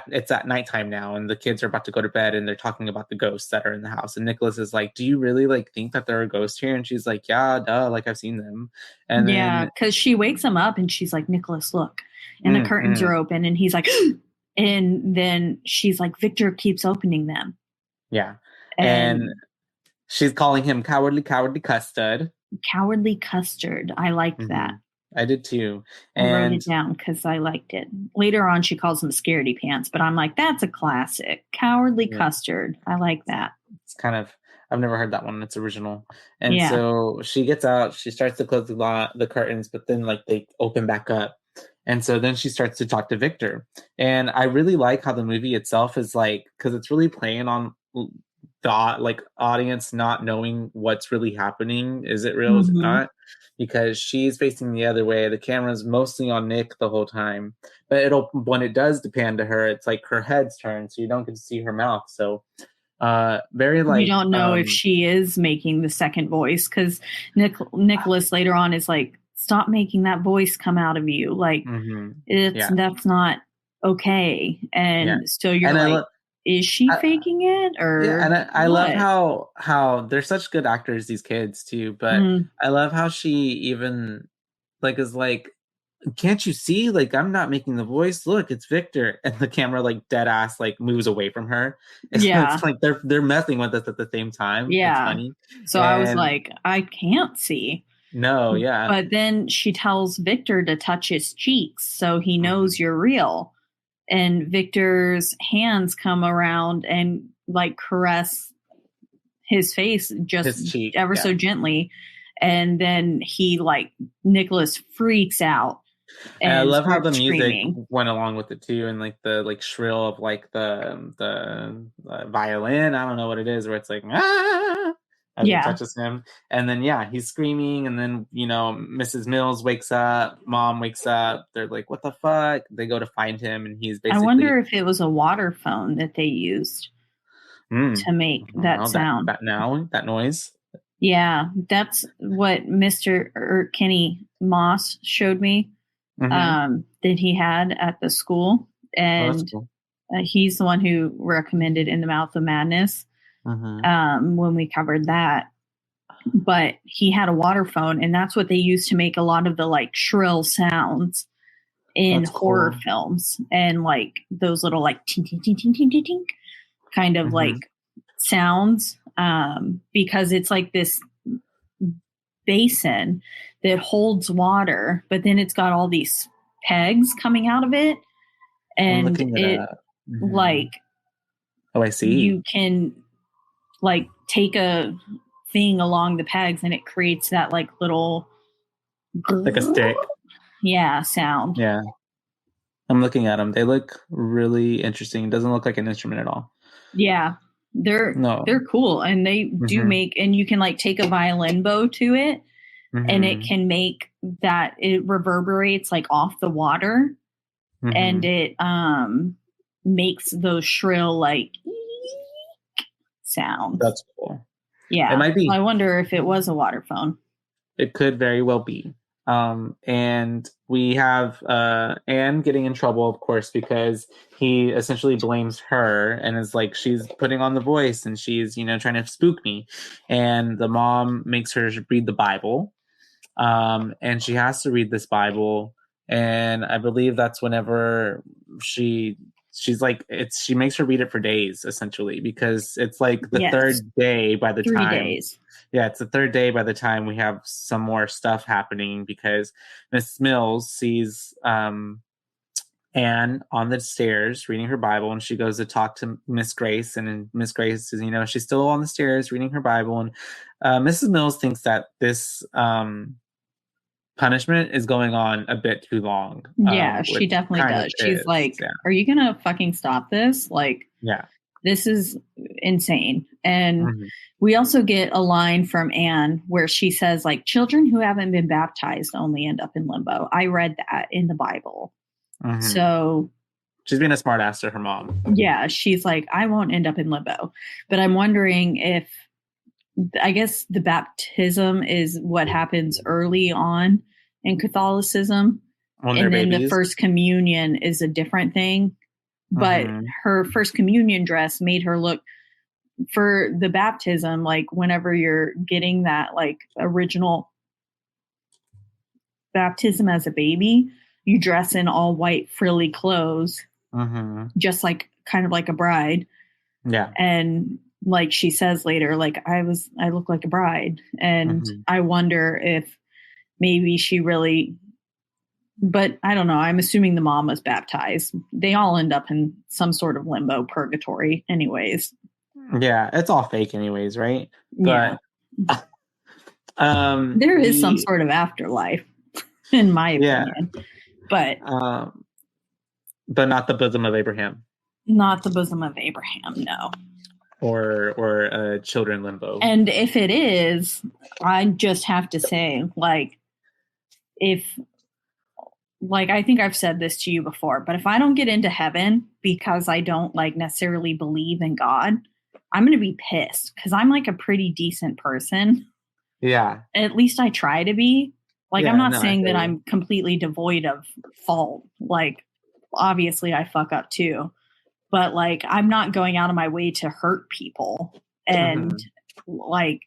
it's at nighttime now, and the kids are about to go to bed, and they're talking about the ghosts that are in the house. And Nicholas is like, do you really like think that there are ghosts here? And she's like, yeah, duh, like I've seen them. And yeah, because she wakes him up and she's like, Nicholas, look. And the curtains are open, and he's like, and then she's like, Victor keeps opening them. Yeah. And she's calling him cowardly custard. Cowardly custard. I liked that. I did too. I wrote it down because I liked it. Later on, she calls him scaredy pants, but I'm like, that's a classic. Cowardly custard. I like that. It's kind of, I've never heard that one. It's original. And so she gets out, she starts to close the curtains, but then like they open back up. And so then she starts to talk to Victor. And I really like how the movie itself is like, because it's really playing on the like audience not knowing what's really happening. Is it real? Is it not? Because she's facing the other way. The camera's mostly on Nick the whole time. But when it does pan to her, it's like her head's turned, so you don't get to see her mouth. So very like... You don't know if she is making the second voice, because Nicholas later on is like, stop making that voice come out of you. Like, that's not okay. And so you're like... Is she faking it, or? Yeah, and I love how they're such good actors, these kids too. But I love how she even like is like, can't you see? Like, I'm not making the voice. Look, it's Victor, and the camera like dead ass like moves away from her. It's like they're messing with us at the same time. Yeah, it's funny. So I was like, I can't see. No, yeah. But then she tells Victor to touch his cheeks, so he knows you're real. And Victor's hands come around and like caress his face just cheek, ever so gently. And then he like, Nicholas freaks out. And I love how the music went along with it too. And like the like shrill of like the violin. I don't know what it is, where it's like, ah! As it touches him. And then he's screaming, and then Mrs. Mills wakes up, mom wakes up, they're like, what the fuck? They go to find him, and he's basically... I wonder if it was a water phone that they used to make that sound. That noise. Yeah, that's what Mr. Kenny Moss showed me that he had at the school. And cool. He's the one who recommended In the Mouth of Madness. When we covered that, but he had a water phone, and that's what they used to make a lot of the like shrill sounds in horror films, and like those little like tink tink tink tink tink tink tink kind of like sounds, because it's like this basin that holds water, but then it's got all these pegs coming out of it, and it like I see, you can like take a thing along the pegs, and it creates that like little like a stick sound. Yeah, I'm looking at them. They look really interesting. It doesn't look like an instrument at all. Yeah, they're cool, and they do make, and you can like take a violin bow to it, and it can make that it reverberates like off the water, and it makes those shrill like sounds. That's cool. Yeah, it might be. I wonder if it was a water phone. It could very well be. And we have Anne getting in trouble, of course, because he essentially blames her and is like, she's putting on the voice and she's, trying to spook me. And the mom makes her read the Bible. And she has to read this Bible. And I believe that's whenever she's like, she makes her read it for days, essentially, because it's like the third day by the 3 time. days. Yeah, it's the third day by the time we have some more stuff happening, because Miss Mills sees Anne on the stairs reading her Bible, and she goes to talk to Miss Grace, and Miss Grace is, she's still on the stairs reading her Bible, and Mrs. Mills thinks that this punishment is going on a bit too long. Yeah, she definitely does. She's like, are you going to fucking stop this? Like, yeah. This is insane. And we also get a line from Anne where she says, like, children who haven't been baptized only end up in limbo. I read that in the Bible. So she's being a smart ass to her mom. Yeah, she's like, I won't end up in limbo. But I'm wondering if, I guess the baptism is what happens early on in Catholicism. And then the first communion is a different thing. But her first communion dress made her look, for the baptism, like whenever you're getting that like original baptism as a baby, you dress in all white frilly clothes, just like kind of like a bride. Yeah. And like she says later, like I look like a bride. And I wonder if maybe she really, but I don't know. I'm assuming the mom was baptized. They all end up in some sort of limbo purgatory anyways. Yeah, it's all fake anyways, right? Yeah. But there is some sort of afterlife, in my opinion. But not the bosom of Abraham. Not the bosom of Abraham, no. Or children limbo. And if it is, I just have to say, like, I think I've said this to you before, but if I don't get into heaven because I don't like necessarily believe in God, I'm going to be pissed because I'm like a pretty decent person. Yeah. At least I try to be. Like, I'm not saying that I'm completely devoid of fault. Like, obviously I fuck up too, but like, I'm not going out of my way to hurt people. And like,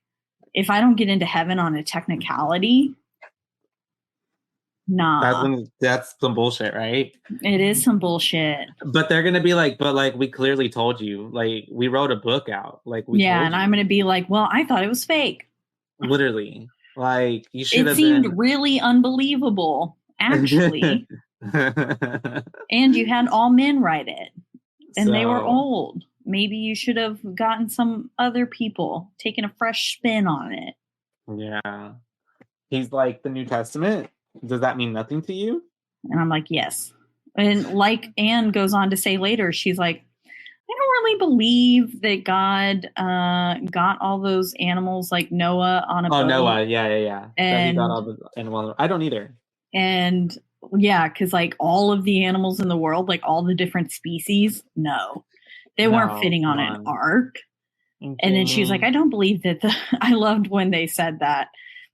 if I don't get into heaven on a technicality, nah. That's some bullshit, right? It is some bullshit. But they're gonna be like, but like we clearly told you, like we wrote a book out, like we yeah, told and you. I'm gonna be like, well, I thought it was fake. Literally, like you should have. It seemed really unbelievable, actually. And you had all men write it, and they were old. Maybe you should have gotten some other people, taken a fresh spin on it. Yeah, he's like the New Testament. Does that mean nothing to you? And I'm like, yes. And like Anne goes on to say later, she's like, I don't really believe that God got all those animals like Noah on a boat. Oh, Noah. Yeah. And that he got all the animals. I don't either. And yeah, because like all of the animals in the world, like all the different species, no. They weren't fitting on an ark. Okay. And then she's like, I don't believe that I loved when they said that.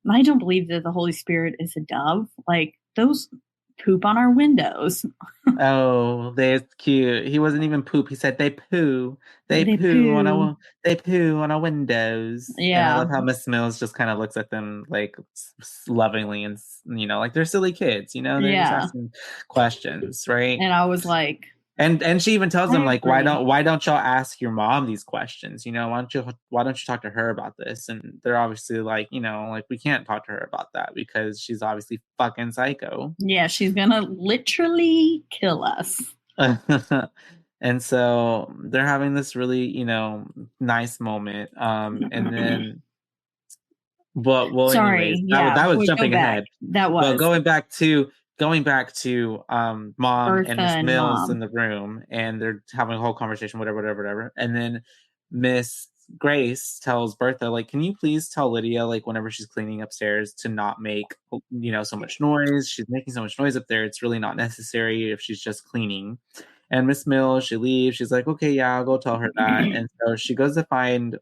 I don't believe that the Holy Spirit is a dove. Like, those poop on our windows. Oh, that's cute. He wasn't even poop. He said they poo. They poo on our windows. Yeah. And I love how Miss Mills just kind of looks at them like lovingly and, like they're silly kids, they're just asking questions, right? And I was like, and she even tells them like, why don't y'all ask your mom these questions? Why don't you talk to her about this? And they're obviously like, like we can't talk to her about that because she's obviously fucking psycho. Yeah, she's gonna literally kill us. And so they're having this really, nice moment. And then, anyways, that was jumping ahead. That was. But going back to Mom Bertha and Miss Mills Mom in the room, and they're having a whole conversation, whatever. And then Miss Grace tells Bertha, like, can you please tell Lydia, like, whenever she's cleaning upstairs to not make, so much noise. She's making so much noise up there. It's really not necessary if she's just cleaning. And Miss Mills, she leaves. She's like, okay, yeah, I'll go tell her that. And so she goes to find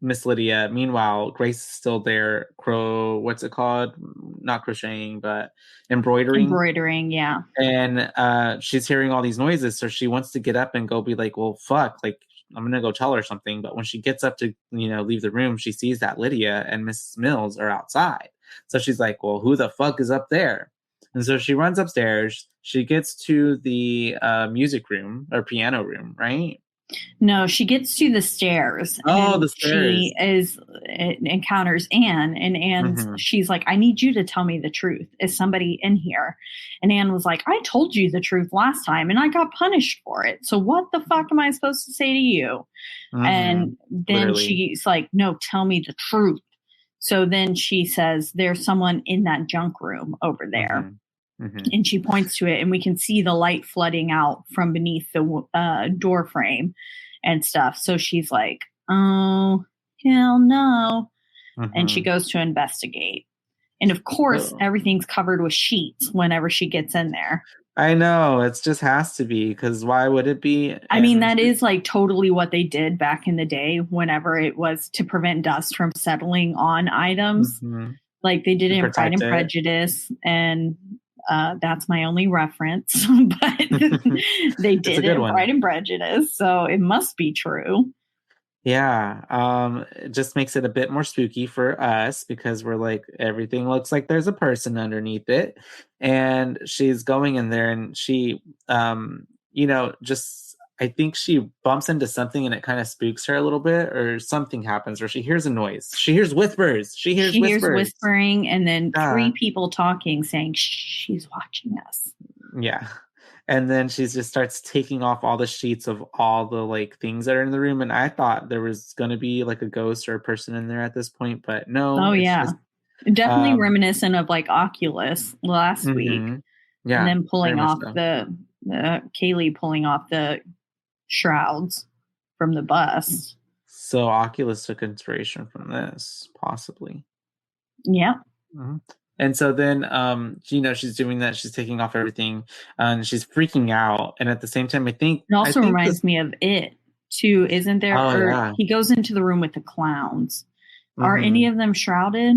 Miss Lydia. Meanwhile, Grace is still there. What's it called? Not crocheting, but embroidering. Yeah. And she's hearing all these noises, so she wants to get up and go be like, well, fuck, like, I'm gonna go tell her something. But when she gets up to leave the room, she sees that Lydia and Mrs. Mills are outside. So she's like, well, who the fuck is up there? And so she runs upstairs. She gets to the music room or piano room, right? No, she gets to the stairs. Oh, the stairs. She encounters Anne, and Anne's she's like, I need you to tell me the truth. Is somebody in here? And Anne was like, I told you the truth last time and I got punished for it. So what the fuck am I supposed to say to you? And then she's like, no, tell me the truth. So then she says, there's someone in that junk room over there. And she points to it, and we can see the light flooding out from beneath the door frame and stuff. So she's like, oh, hell no. And she goes to investigate. And of course, everything's covered with sheets whenever she gets in there. I know. It just has to be, because why would it be? I mean, that is like totally what they did back in the day whenever it was to prevent dust from settling on items. Like they did it in Pride and Prejudice, and that's my only reference, but they did it right in Prejudice, so it must be true. Yeah, it just makes it a bit more spooky for us because we're like, everything looks like there's a person underneath it. And she's going in there and she, I think she bumps into something and it kind of spooks her a little bit, or something happens, or she hears a noise. She hears whispers. She hears whispering, and then three people talking, saying, she's watching us. Yeah. And then she just starts taking off all the sheets of all the like things that are in the room. And I thought there was going to be like a ghost or a person in there at this point, but no. Oh, yeah. Definitely reminiscent of like Oculus last week. Yeah. And then pulling off Kaylee pulling off the shrouds from the bus. So Oculus took inspiration from this, possibly. Yeah. And so then, she's doing that. She's taking off everything, and she's freaking out. And at the same time, I think it also reminds me of It too, isn't there? Yeah. He goes into the room with the clowns. Are any of them shrouded?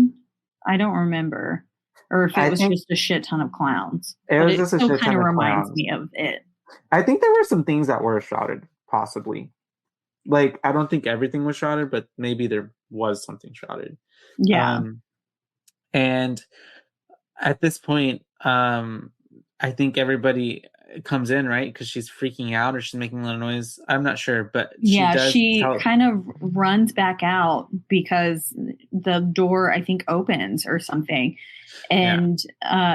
I don't remember, or if it was just a shit ton of clowns. It was just a shit ton of clowns. Kind of reminds me of It. I think there were some things that were shrouded, possibly. Like, I don't think everything was shrouded, but maybe there was something shrouded. Yeah. And at this point, I think everybody comes in, right? Because she's freaking out or she's making a lot of noise. I'm not sure, but she kind of runs back out because the door, I think, opens or something. And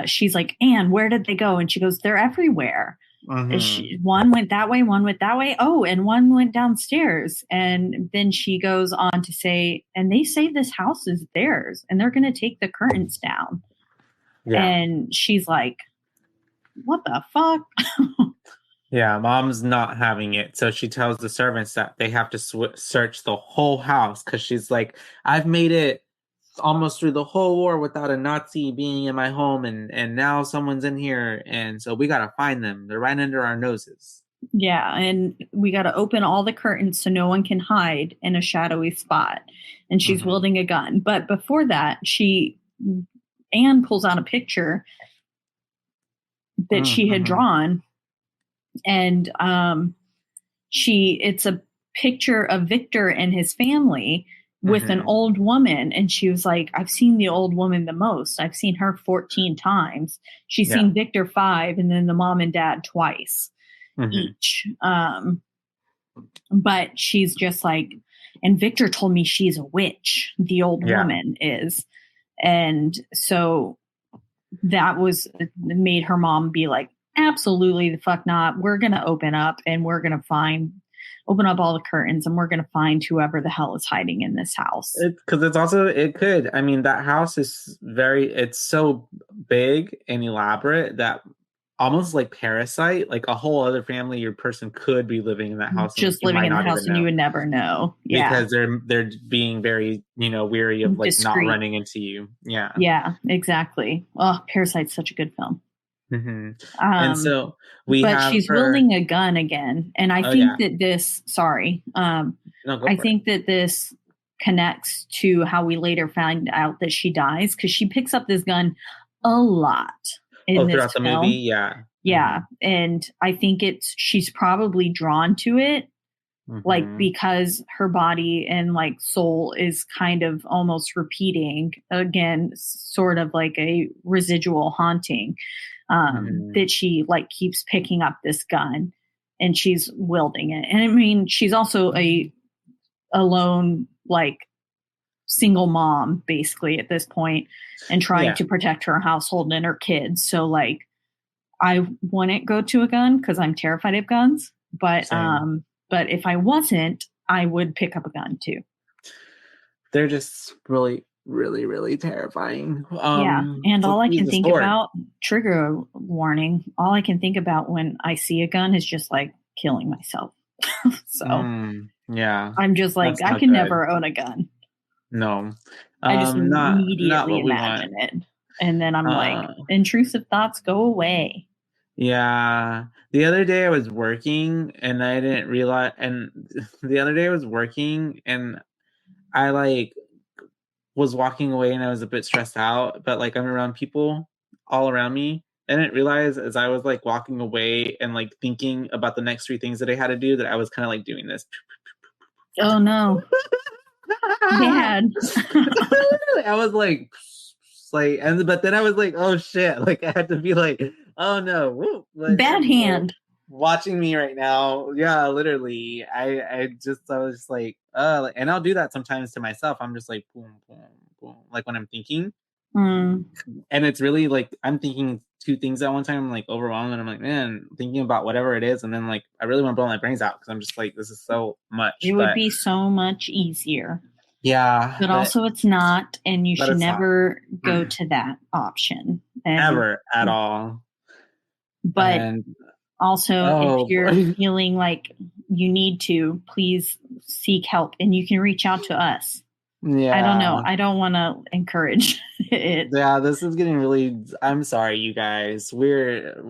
she's like, Anne, where did they go? And she goes, they're everywhere. One went that way, one went that way. Oh, and one went downstairs. And then she goes on to say, and they say this house is theirs and they're going to take the curtains down. Yeah. And she's like, what the fuck? Yeah, Mom's not having it. So she tells the servants that they have to search the whole house because she's like, I've made it almost through the whole war without a Nazi being in my home, and now someone's in here, and so we got to find them. They're right under our noses. Yeah, and we got to open all the curtains so no one can hide in a shadowy spot. And she's wielding a gun. But before that, Anne pulls out a picture that she had drawn, and it's a picture of Victor and his family with an old woman, and she was like, I've seen the old woman the most. I've seen her 14 times. She's seen Victor 5, and then the mom and dad twice each. But she's just like, and Victor told me she's a witch, the old woman is. And so that made her mom be like, absolutely the fuck not. We're going to open up and we're going to open up all the curtains and we're going to find whoever the hell is hiding in this house. Because that house is it's so big and elaborate that almost like Parasite, like a whole other family or person could be living in that house. Just living in the house and you would never know. Yeah. Because they're being very, weary of like discreet. Not running into you. Yeah. Yeah, exactly. Oh, Parasite's such a good film. Mm-hmm. And so she's wielding a gun again. And I think that this, I think that this connects to how we later find out that she dies, because she picks up this gun a lot in this the film. movie. Yeah. Yeah. Mm-hmm. And I think she's probably drawn to it, like, because her body and like soul is kind of almost repeating again, sort of like a residual haunting, that she like keeps picking up this gun and she's wielding it. And I mean, she's also a alone, like, single mom basically at this point, and trying to protect her household and her kids. So like, I wouldn't go to a gun because I'm terrified of guns, but if I wasn't, I would pick up a gun too. They're just really, really, really terrifying. And all I can think about, trigger warning, all I can think about when I see a gun is just like killing myself. I'm just like, I can never own a gun. No. I just immediately imagine it. And then I'm like, intrusive thoughts, go away. Yeah. The other day I was working and I didn't realize, and I like was walking away and I was a bit stressed out, but like I'm around people all around me. I didn't realize as I was like walking away and like thinking about the next 3 things that I had to do that I was kind of like doing this. Oh no. Bad. I was like, but then I was like, oh shit. Like I had to be like, oh no. Like, bad hand. Watching me right now. Yeah, literally. I was just like, and I'll do that sometimes to myself. I'm just like, boom, boom, boom. Like when I'm thinking. And it's really like, I'm thinking 2 things at one time. I'm like overwhelmed and I'm like, man, thinking about whatever it is. And then like, I really want to blow my brains out because I'm just like, this is so much. It would be so much easier. Yeah. But also it's not. And you should never go to that option. Ever at all. But also, if you're feeling like you need to, please seek help. And you can reach out to us. Yeah. I don't know. I don't want to encourage it. Yeah, this is getting really, I'm sorry, you guys. We're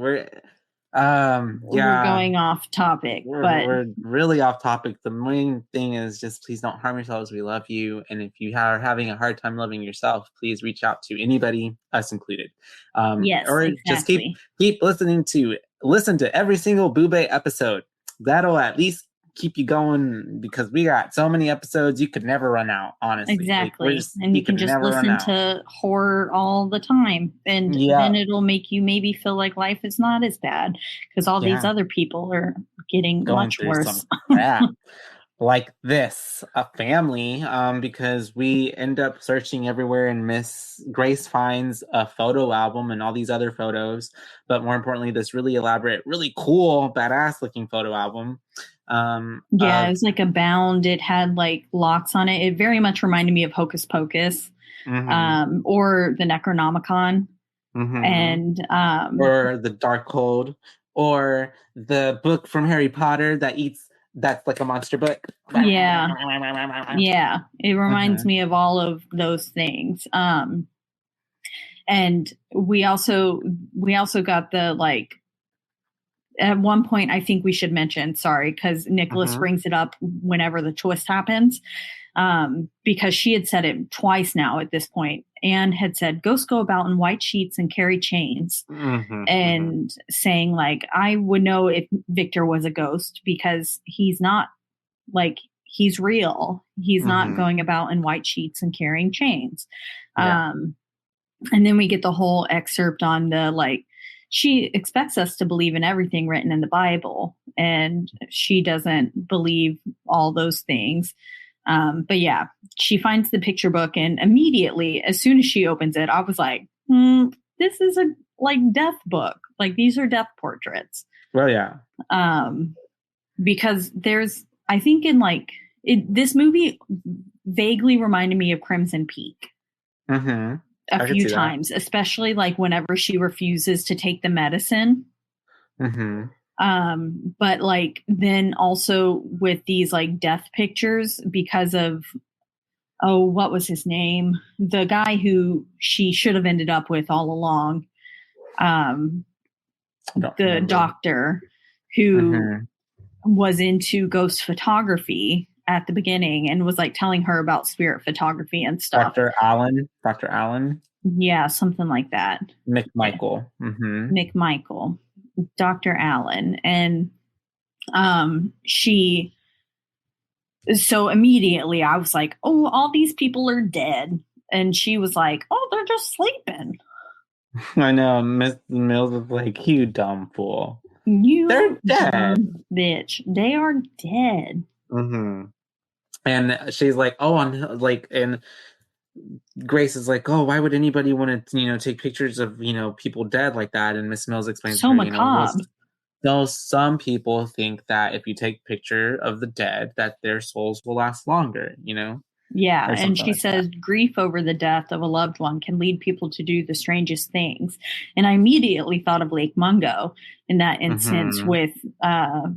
going off topic, but we're really off topic. The main thing is just please don't harm yourselves. We love you. And if you are having a hard time loving yourself, please reach out to anybody, us included. Yes, or exactly. Just keep listen to every single Boobay episode. That'll at least keep you going because we got so many episodes you could never run out, honestly. Exactly. And you can just listen to horror all the time, and then it'll make you maybe feel like life is not as bad because all these other people are going much worse. Like this, a family, because we end up searching everywhere and Miss Grace finds a photo album and all these other photos, but more importantly, this really elaborate, really cool, badass looking photo album. It was like a bound. It had like locks on it. It very much reminded me of Hocus Pocus, or the Necronomicon, and or the Darkhold, or the book from Harry Potter that's like a monster book. Yeah. It reminds me of all of those things. And we also got the like. At one point, I think we should mention, because Nicholas brings it up whenever the twist happens, because she had said it twice now at this point. Anne had said, ghosts go about in white sheets and carry chains, and saying like, I would know if Victor was a ghost because he's not like, he's real. He's not going about in white sheets and carrying chains. Yeah. And then we get the whole excerpt on the like, she expects us to believe in everything written in the Bible, and she doesn't believe all those things. But yeah, she finds the picture book, and immediately, as soon as she opens it, I was like, this is a like death book. Like these are death portraits. Well, yeah. Because there's, I think in like, this movie vaguely reminded me of Crimson Peak. A few times, especially like whenever she refuses to take the medicine But like then also with these like death pictures because of what was his name? The guy who she should have ended up with all along. The doctor who was into ghost photography at the beginning and was like telling her about spirit photography and stuff. Dr. Allen. Yeah, something like that. McMichael. McMichael. Dr. Allen. And so immediately I was like, oh, all these people are dead. And she was like, oh, they're just sleeping. I know. Miss Mills is like, you dumb fool. They're dead. Bitch. They are dead. And she's like, oh, and Grace is like, oh, why would anybody want to, take pictures of, people dead like that? And Miss Mills explains so to her, macabre. So some people think that if you take a picture of the dead, that their souls will last longer, Yeah, and she says grief over the death of a loved one can lead people to do the strangest things. And I immediately thought of Lake Mungo in that instance with, what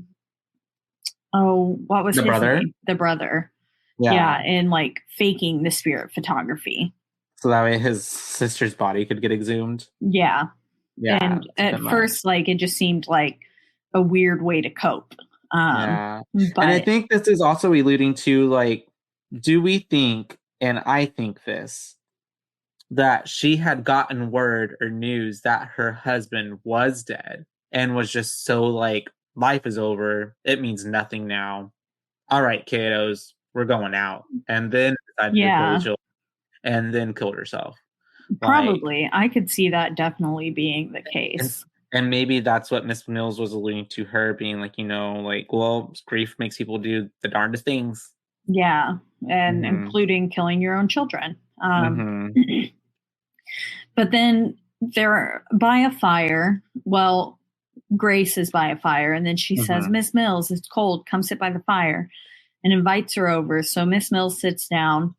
was the his brother? name? The brother. Yeah, and like faking the spirit photography. So that way his sister's body could get exhumed? Yeah. And at first, like, it just seemed like a weird way to cope. But and I think this is also alluding to, like, do we think, and I think this, that she had gotten word or news that her husband was dead and was just so like, life is over. It means nothing now. All right, kiddos, we're going out. And then decided to kill the children and then killed herself. Probably. I could see that definitely being the case. And maybe that's what Miss Mills was alluding to, her being like, well, grief makes people do the darndest things. Yeah, and including killing your own children. But then they're by a fire. Well, Grace is by a fire, and then she says, Miss Mills, it's cold. Come sit by the fire, and invites her over. So Miss Mills sits down,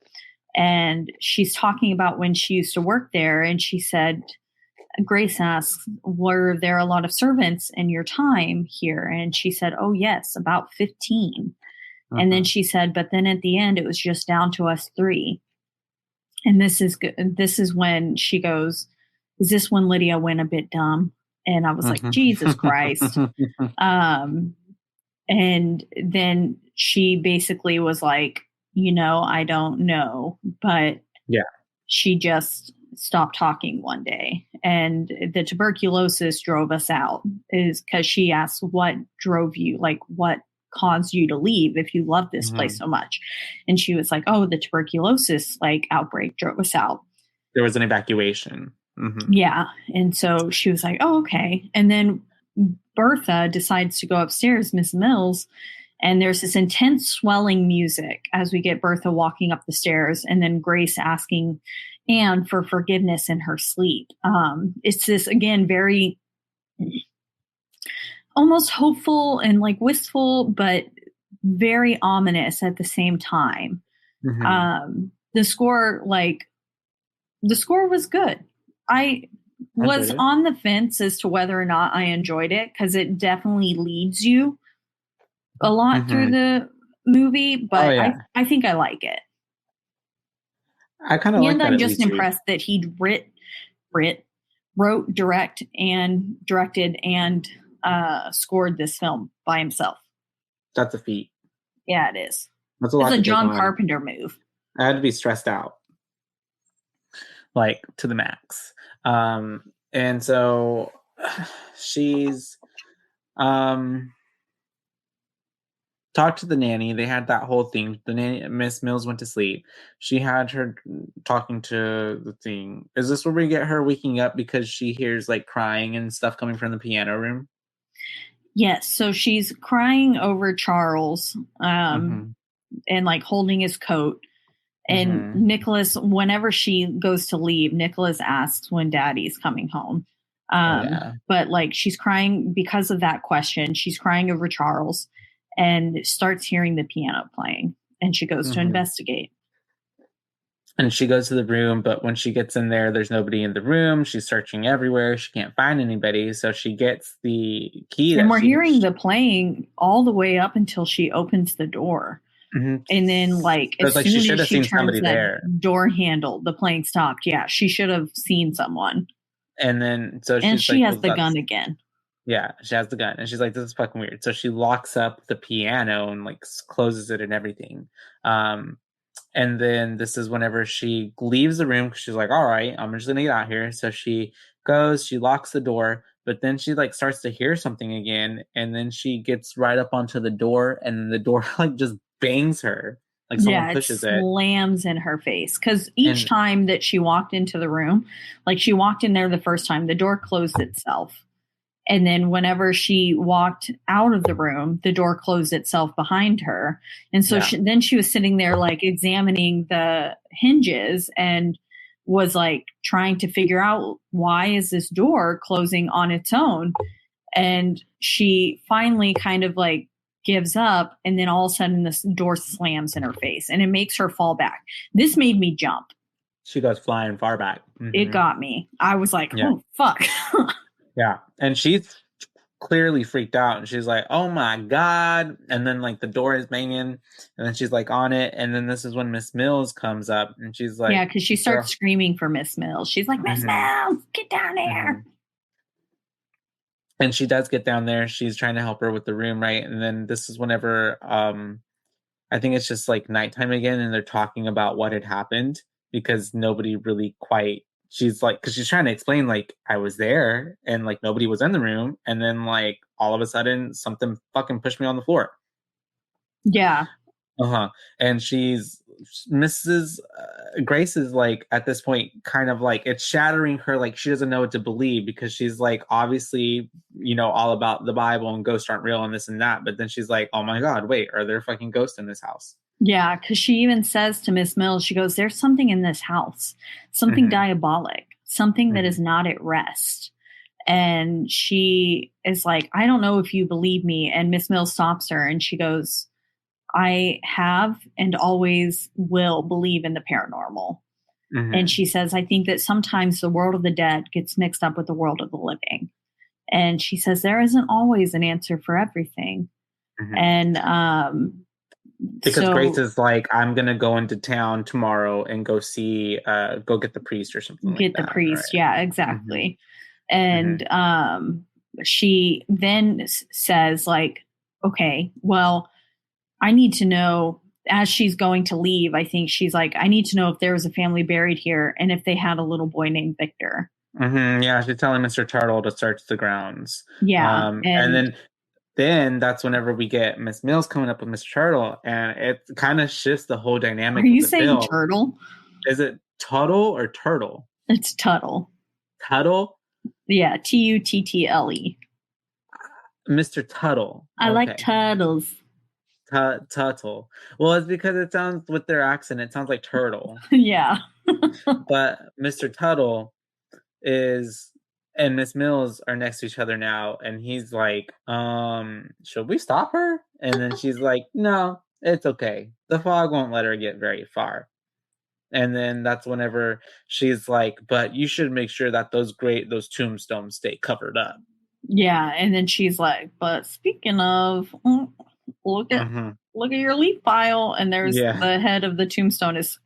and she's talking about when she used to work there. And she said, Grace asks, were there a lot of servants in your time here? And she said, oh, yes, about 15. And then she said, but then at the end, it was just down to us 3. And this is when she goes, is this when Lydia went a bit dumb? And I was like, Jesus Christ. And then she basically was like, I don't know. But she just stopped talking one day. And the tuberculosis drove us out, is because she asked, what drove you? Like, what caused you to leave if you love this place so much? And she was like, oh, the tuberculosis outbreak drove us out. There was an evacuation. Yeah. And so she was like, oh, okay. And then Bertha decides to go upstairs, Miss Mills, and there's this intense swelling music as we get Bertha walking up the stairs, and then Grace asking Anne for forgiveness in her sleep. It's this, again, very almost hopeful and like wistful, but very ominous at the same time. The score was good. I was on the fence as to whether or not I enjoyed it, because it definitely leads you a lot through the movie, but I think I like it. I kind of like that. And I'm just impressed that he wrote, directed, and scored this film by himself. That's a feat. Yeah, it is. That's it's a John Carpenter move. I had to be stressed out, like, to the max. And so she's talked to the nanny. They had that whole thing. The nanny, Miss Mills, went to sleep. She had her talking to the thing. Is this where we get her waking up because she hears like crying and stuff coming from the piano room? Yes. So she's crying over Charles, and like holding his coat. And Nicholas, whenever she goes to leave, Nicholas asks when Daddy's coming home. But like she's crying because of that question. She's crying over Charles and starts hearing the piano playing, and she goes to investigate. And she goes to the room, but when she gets in there, there's nobody in the room. She's searching everywhere. She can't find anybody. So she gets the key And that we're hearing the playing all the way up until she opens the door. Mhm. And then, like, So as it's like soon she should as have she seen turns somebody that there. door handle, the playing stopped. Yeah, she should have seen someone. And then, so And she's she like, has well, the that's, gun again. yeah, she has the gun. And she's like, this is fucking weird. So she locks up the piano and like closes it and everything. And then this is whenever she leaves the room because she's like, all right, I'm just gonna get out here. So she goes, she locks the door, but then she like starts to hear something again, and then she gets right up onto the door, and the door like just bangs her. Like someone pushes it. Slams in her face. Because each time that she walked into the room, like she walked in there the first time, the door closed itself. And then whenever she walked out of the room, the door closed itself behind her. And so then she was sitting there like examining the hinges and was like trying to figure out, why is this door closing on its own? And she finally kind of like gives up, and then all of a sudden this door slams in her face and it makes her fall back. This made me jump. She goes flying far back. Mm-hmm. It got me. I was like, oh, fuck. Yeah. And she's clearly freaked out, and she's like, oh my God. And then like the door is banging, and then she's like on it. And then this is when Miss Mills comes up, and she's like, yeah, because she starts screaming for Miss Mills. She's like, Miss Mills, get down there. And she does get down there. She's trying to help her with the room, right? And then this is whenever I think it's just like nighttime again, and they're talking about what had happened, because nobody really quite, she's like, because she's trying to explain, like, I was there and like nobody was in the room, and then like all of a sudden something fucking pushed me on the floor. Yeah. And Mrs. Grace is like, at this point, kind of like, it's shattering her, like she doesn't know what to believe, because she's like, obviously, you know, all about the Bible and ghosts aren't real and this and that, but then she's like, oh my God, wait, are there fucking ghosts in this house? Yeah, because she even says to Miss Mills, she goes, there's something in this house, something diabolic, something that is not at rest. And she is like, I don't know if you believe me. And Miss Mills stops her and she goes, I have and always will believe in the paranormal. And she says, I think that sometimes the world of the dead gets mixed up with the world of the living. And she says, there isn't always an answer for everything. And because Grace is like, I'm going to go into town tomorrow and go see, go get the priest or something get the priest. Right? Yeah, exactly. And she then says like, okay, well, I need to know, as she's going to leave, I think she's like, I need to know if there was a family buried here and if they had a little boy named Victor. Yeah, she's telling Mr. Turtle to search the grounds. Yeah. And then that's whenever we get Miss Mills coming up with Mr. Turtle, and it kind of shifts the whole dynamic. Are you saying Turtle? Is it Tuttle or Turtle? It's Tuttle. Tuttle? Yeah, Tuttle. Mr. Tuttle. I like Tuttles. Tuttle. Well, it's because it sounds, with their accent, it sounds like turtle. Yeah. But Mr. Tuttle is, and Miss Mills are next to each other now, and he's like, should we stop her? And then she's like, no, it's okay. The fog won't let her get very far. And then that's whenever she's like, but you should make sure that those tombstones stay covered up. Yeah, and then she's like, but speaking of, look at your leaf pile, and there's the head of the tombstone is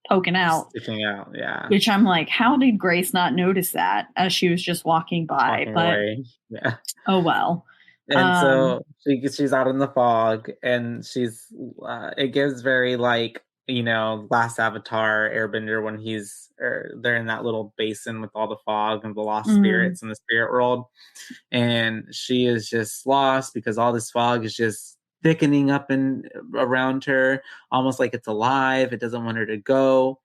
poking out. Sticking out, yeah. Which I'm like, how did Grace not notice that as she was just walking by? Away. Yeah. Oh well. And so she's out in the fog, and she's it gives very like, you know, Last Avatar Airbender, when they're in that little basin with all the fog and the lost spirits in the spirit world, and she is just lost because all this fog is just thickening up and around her, almost like it's alive. It doesn't want her to go.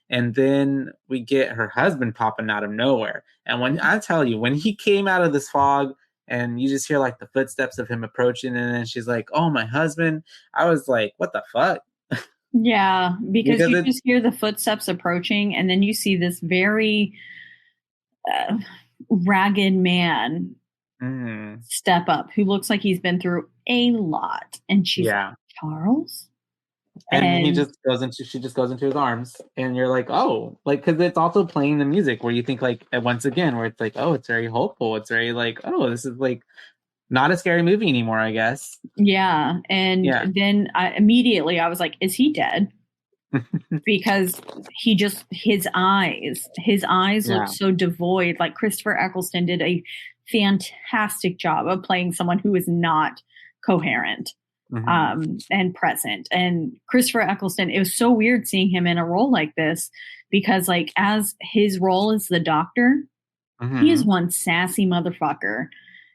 And then we get her husband popping out of nowhere. And when I tell you, when he came out of this fog, and you just hear like the footsteps of him approaching, and then she's like, oh, my husband. I was like, what the fuck? Yeah, because you just hear the footsteps approaching, and then you see this very ragged man step up who looks like he's been through a lot. And she's like, Charles? And she just goes into his arms, and you're like, oh, like, because it's also playing the music where you think, like, once again, where it's like, oh, it's very hopeful. It's very like, oh, this is like not a scary movie anymore, I guess. Yeah. And then immediately I was like, is he dead? Because his eyes looked so devoid. Like Christopher Eccleston did a fantastic job of playing someone who is not coherent. And present. And Christopher Eccleston, it was so weird seeing him in a role like this, because like as his role as the Doctor, he is one sassy motherfucker.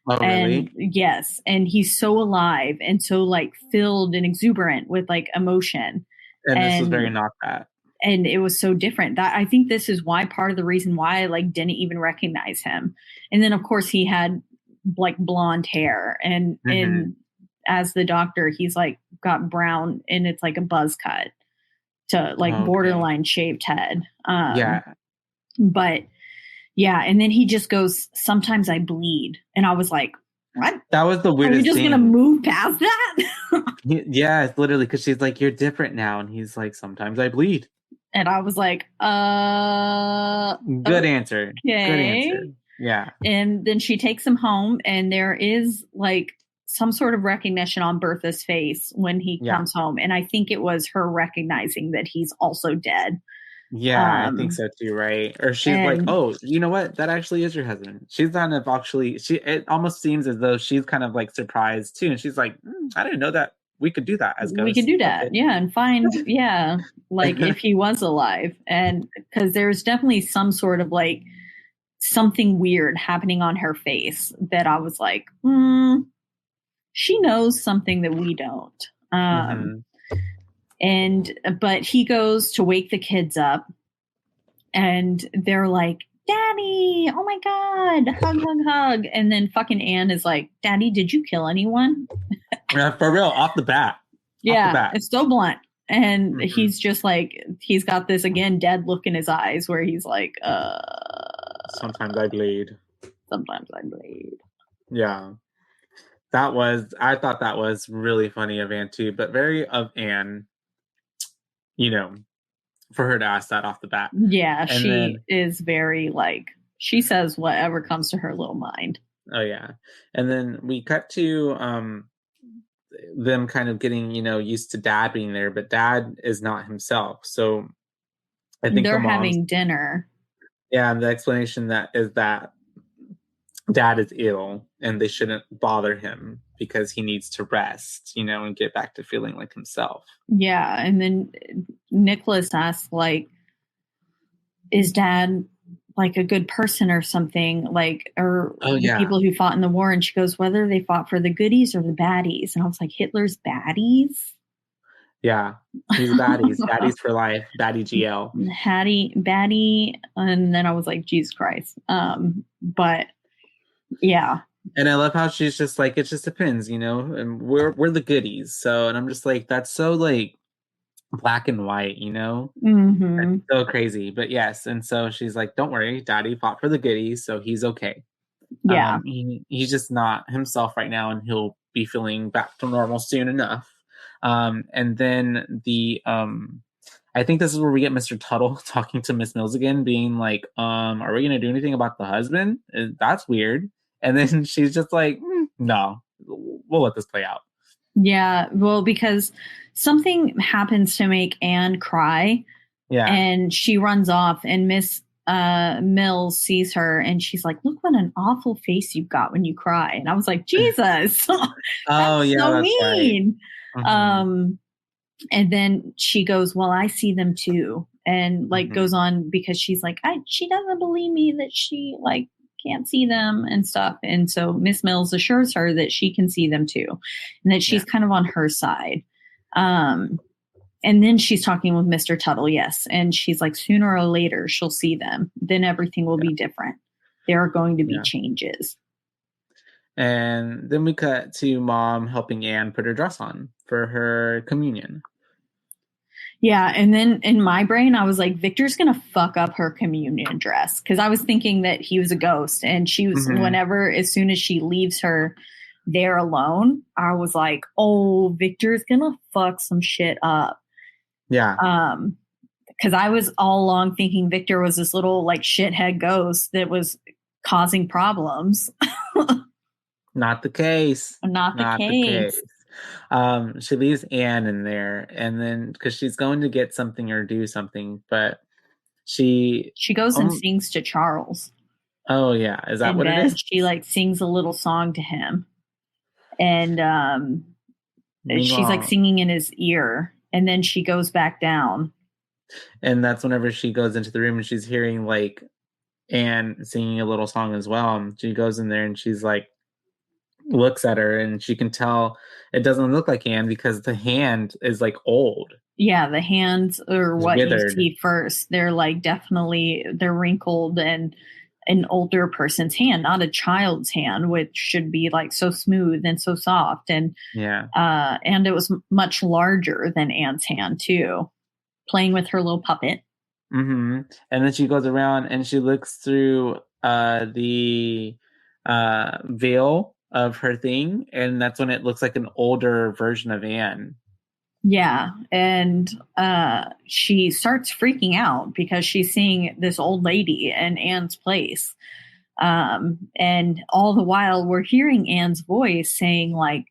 Oh, and really? Yes, and he's so alive and so like filled and exuberant with like emotion. And this was very not that. And it was so different. That I think this is why part of the reason why I like didn't even recognize him. And then of course he had like blonde hair, and as the Doctor, he's like got brown, and it's like a buzz cut to like borderline shaved head. But yeah, and then he just goes, sometimes I bleed. And I was like, what? That was the weirdest thing. Are we just going to move past that? Yeah, it's literally, because she's like, you're different now. And he's like, sometimes I bleed. And I was like, Good answer. Okay. Good answer. Yeah. And then she takes him home, and there is like some sort of recognition on Bertha's face when he comes home. And I think it was her recognizing that he's also dead. Yeah, I think so too, right? Or she's like, oh, you know what? That actually is your husband. She's kind of it almost seems as though she's kind of like surprised too. And she's like, I didn't know that we could do that as ghosts. We could do that. Okay. Yeah. And find, like if he was alive. And because there's definitely some sort of like something weird happening on her face that I was like, she knows something that we don't. But he goes to wake the kids up, and they're like, Daddy, oh my God, hug, hug, hug. And then fucking Anne is like, Daddy, did you kill anyone? For real, off the bat. It's so blunt. And he's just like, he's got this, again, dead look in his eyes where he's like, sometimes I bleed. Sometimes I bleed. Yeah. I thought that was really funny of Anne too, but very of Anne, for her to ask that off the bat. Yeah, she is very like, she says whatever comes to her little mind. Oh yeah. And then we cut to them kind of getting, used to Dad being there, but Dad is not himself. So I think they're having dinner. Yeah, and the explanation is that Dad is ill and they shouldn't bother him because he needs to rest, and get back to feeling like himself. Yeah. And then Nicholas asks, like, is Dad like a good person or something? Like, or the people who fought in the war? And she goes, whether they fought for the goodies or the baddies. And I was like, Hitler's baddies? Yeah, he's baddies. Baddies for life. Baddie GL. Baddie. And then I was like, Jesus Christ. But yeah. And I love how she's just like, it just depends, and we're the goodies. So, and I'm just like, that's so like black and white, That's so crazy. But yes. And so she's like, don't worry, Daddy fought for the goodies, so he's okay. Yeah. He's just not himself right now, and he'll be feeling back to normal soon enough. And then I think this is where we get Mr. Tuttle talking to Miss Mills again, being like, are we going to do anything about the husband? That's weird. And then she's just like, no, we'll let this play out. Yeah, well, because something happens to make Anne cry. Yeah. And she runs off, and Miss Mills sees her, and she's like, look what an awful face you've got when you cry. And I was like, Jesus. Oh, yeah. So mean. Right. And then she goes, well, I see them too. And like goes on, because she's like, she doesn't believe me that she like can't see them and stuff. And so Miss Mills assures her that she can see them too, and that she's kind of on her side. And then she's talking with Mr. Tuttle. Yes. And she's like, sooner or later she'll see them. Then everything will be different. There are going to be changes. And then we cut to Mom helping Anne put her dress on for her communion. Yeah, and then in my brain, I was like, Victor's going to fuck up her communion dress. Because I was thinking that he was a ghost. And she was, as soon as she leaves her there alone, I was like, oh, Victor's going to fuck some shit up. Yeah. Because I was all along thinking Victor was this little like shithead ghost that was causing problems. Not the case. Not the case. She leaves Anne in there, and then because she's going to get something or do something, but she goes and sings to Charles. Oh yeah, is that what it is? She like sings a little song to him, and she's like singing in his ear, and then she goes back down. And that's whenever she goes into the room and she's hearing like Anne singing a little song as well. And she goes in there and she's like, looks at her, and she can tell it doesn't look like Anne because the hand is like old. Yeah, the hands are what withered. You see first. They're like they're wrinkled and an older person's hand, not a child's hand, which should be like so smooth and so soft. And and it was much larger than Anne's hand too, playing with her little puppet. Mm-hmm. And then she goes around and she looks through the veil of her thing, and that's when it looks like an older version of Anne. Yeah, and she starts freaking out because she's seeing this old lady in Anne's place. And all the while we're hearing Anne's voice saying like,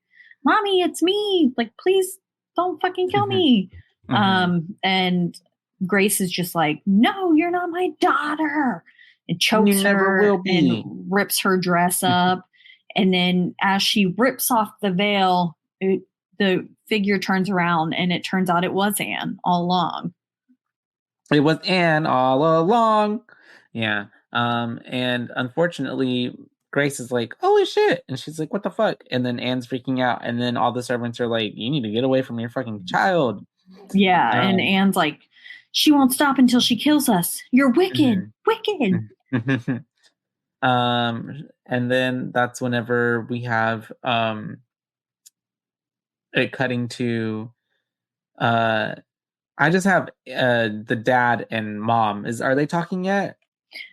"Mommy, it's me. Like, please don't fucking kill me." And Grace is just like, "No, you're not my daughter." And chokes her and rips her dress up. And then as she rips off the veil, the figure turns around and it turns out it was Anne all along. It was Anne all along. Yeah. And unfortunately, Grace is like, "Holy shit." And she's like, "What the fuck?" And then Anne's freaking out. And then all the servants are like, "You need to get away from your fucking child." Yeah. And Anne's like, "She won't stop until she kills us. You're wicked, wicked." And then that's whenever we have it cutting to I just have the dad and mom. Are they talking yet?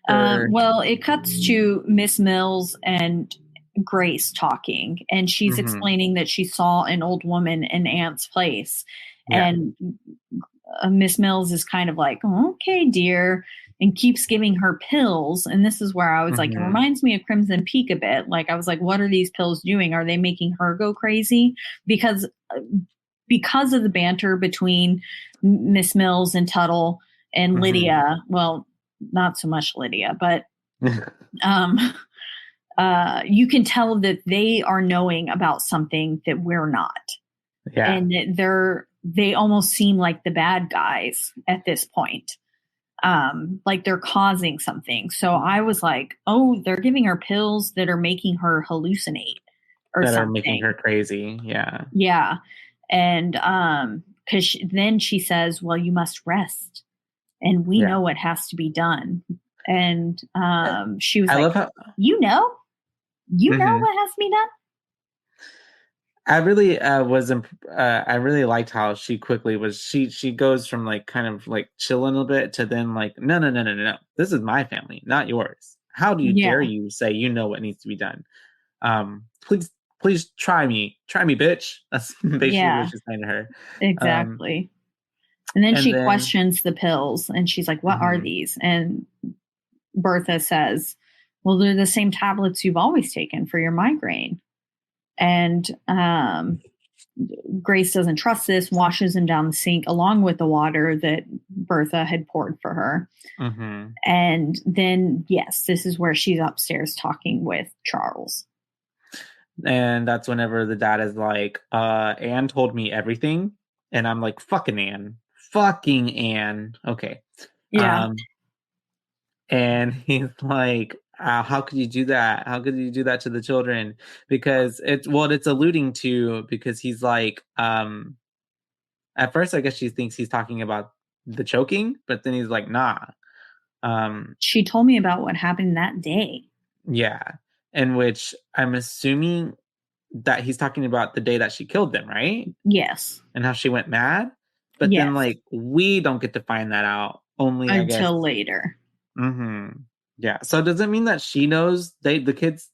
Well, it cuts to Miss Mills and Grace talking, and she's explaining that she saw an old woman in Aunt's place. And Miss Mills is kind of like, "Okay, dear," and keeps giving her pills. And this is where I was like, it reminds me of Crimson Peak a bit. Like, I was like, what are these pills doing? Are they making her go crazy? Because of the banter between Miss Mills and Tuttle and Lydia. Well, not so much Lydia, but you can tell that they are knowing about something that we're not. Yeah. And they almost seem like the bad guys at this point. Like they're causing something. So I was like, oh, they're giving her pills that are making her hallucinate or that something. Are making her crazy. Yeah. Yeah. And because then she says, "Well, you must rest." And we know what has to be done. And she was like, you know what has to be done? I really I really liked how she quickly was. She goes from like kind of like chilling a bit to then like, no. This is my family, not yours. How do you dare you say you know what needs to be done? Please try me, bitch. That's basically what she's saying to her. Exactly. And then she questions the pills and she's like, "What are these?" And Bertha says, "Well, they're the same tablets you've always taken for your migraine." And Grace doesn't trust this, washes them down the sink along with the water that Bertha had poured for her. And then, yes, this is where she's upstairs talking with Charles. And that's whenever the dad is like, Anne told me everything. And I'm like, fucking Anne. Okay. Yeah. And he's like, how could you do that? How could you do that to the children? Because it's alluding to, because he's like, at first, I guess she thinks he's talking about the choking, but then he's like, nah. She told me about what happened that day. Yeah. In which I'm assuming that he's talking about the day that she killed them, right? Yes. And how she went mad. But then, like, we don't get to find that out only until later. Yeah. So does it mean that she knows the kids?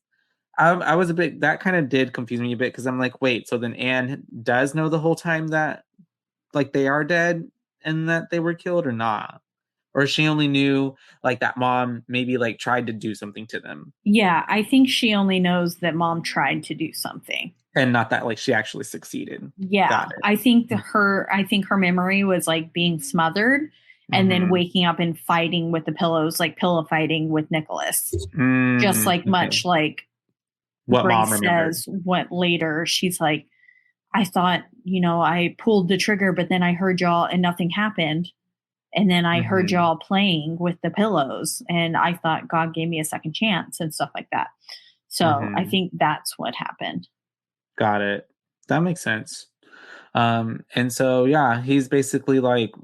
I was a bit, that kind of did confuse me a bit, because I'm like, wait, so then Anne does know the whole time that like they are dead, and that they were killed or not? Or she only knew like that mom maybe like tried to do something to them. Yeah, I think she only knows that mom tried to do something. And not that like she actually succeeded. Yeah. Got it. I think her memory was like being smothered and then waking up and fighting with the pillows, like pillow fighting with Nicholas. Just like much like what Grace mom remembered. says what later she's like, I thought, I pulled the trigger, but then I heard y'all and nothing happened. And then I heard y'all playing with the pillows and I thought God gave me a second chance and stuff like that. So I think that's what happened. Got it. That makes sense. And so, yeah, he's basically like,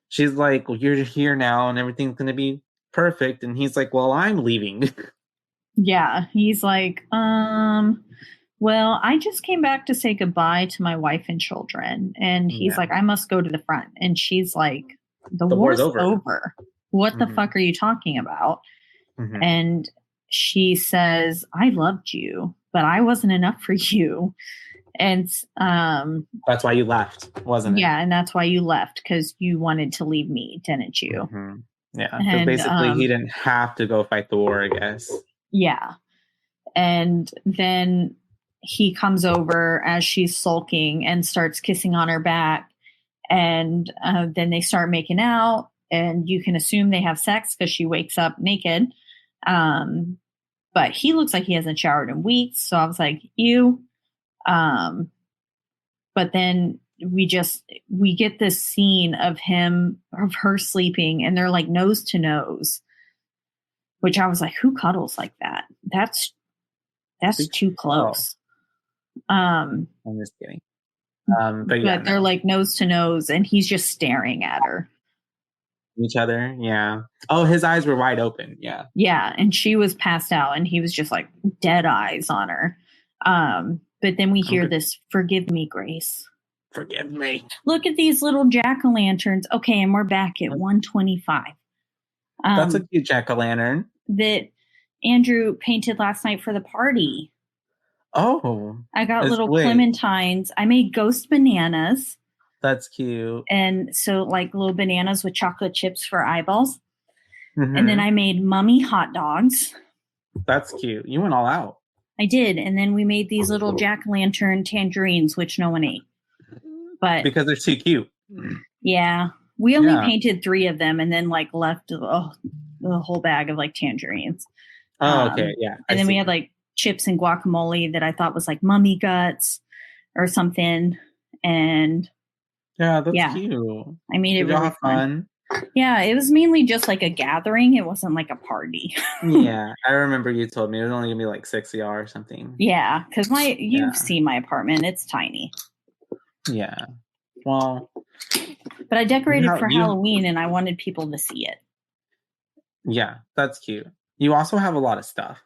she's like, well, you're here now and everything's going to be perfect. And he's like, well, I'm leaving. Yeah. He's like, well, I just came back to say goodbye to my wife and children. And he's like, I must go to the front. And she's like, the war's over. What the fuck are you talking about? And she says, I loved you, but I wasn't enough for you. And that's why you left, wasn't it? Yeah, and that's why you left, because you wanted to leave me, didn't you? Yeah, because basically he didn't have to go fight the war, I guess. Yeah. And then he comes over as she's sulking and starts kissing on her back. And then they start making out, and you can assume they have sex because she wakes up naked. But he looks like he hasn't showered in weeks. So I was like, ew. But then we get this scene of her sleeping, and they're like nose to nose, which I was like, who cuddles like that? That's too close. I'm just kidding. But they're like nose to nose, and he's just staring at her. Each other, yeah. Oh, his eyes were wide open, yeah. Yeah, and she was passed out, and he was just like dead eyes on her. But then we hear this, forgive me, Grace. Forgive me. Look at these little jack-o'-lanterns. Okay, and we're back at 125. That's a cute jack-o'-lantern. That Andrew painted last night for the party. Oh. I got little clementines. I made ghost bananas. That's cute. And so like little bananas with chocolate chips for eyeballs. And then I made mummy hot dogs. That's cute. You went all out. I did. And then we made these little jack-o'-lantern tangerines, which no one ate. But because they're too cute. Yeah. We only painted 3 of them and then like left the whole bag of like tangerines. Oh, okay. Yeah. And then we had like chips and guacamole that I thought was like mummy guts or something. And yeah, that's cute. I made it really have fun. Yeah, it was mainly just like a gathering. It wasn't like a party. Yeah, I remember you told me it was only gonna be like 6 of y'all or something. Yeah, because you've seen my apartment. It's tiny. Yeah. Well, but I decorated for Halloween, and I wanted people to see it. Yeah, that's cute. You also have a lot of stuff.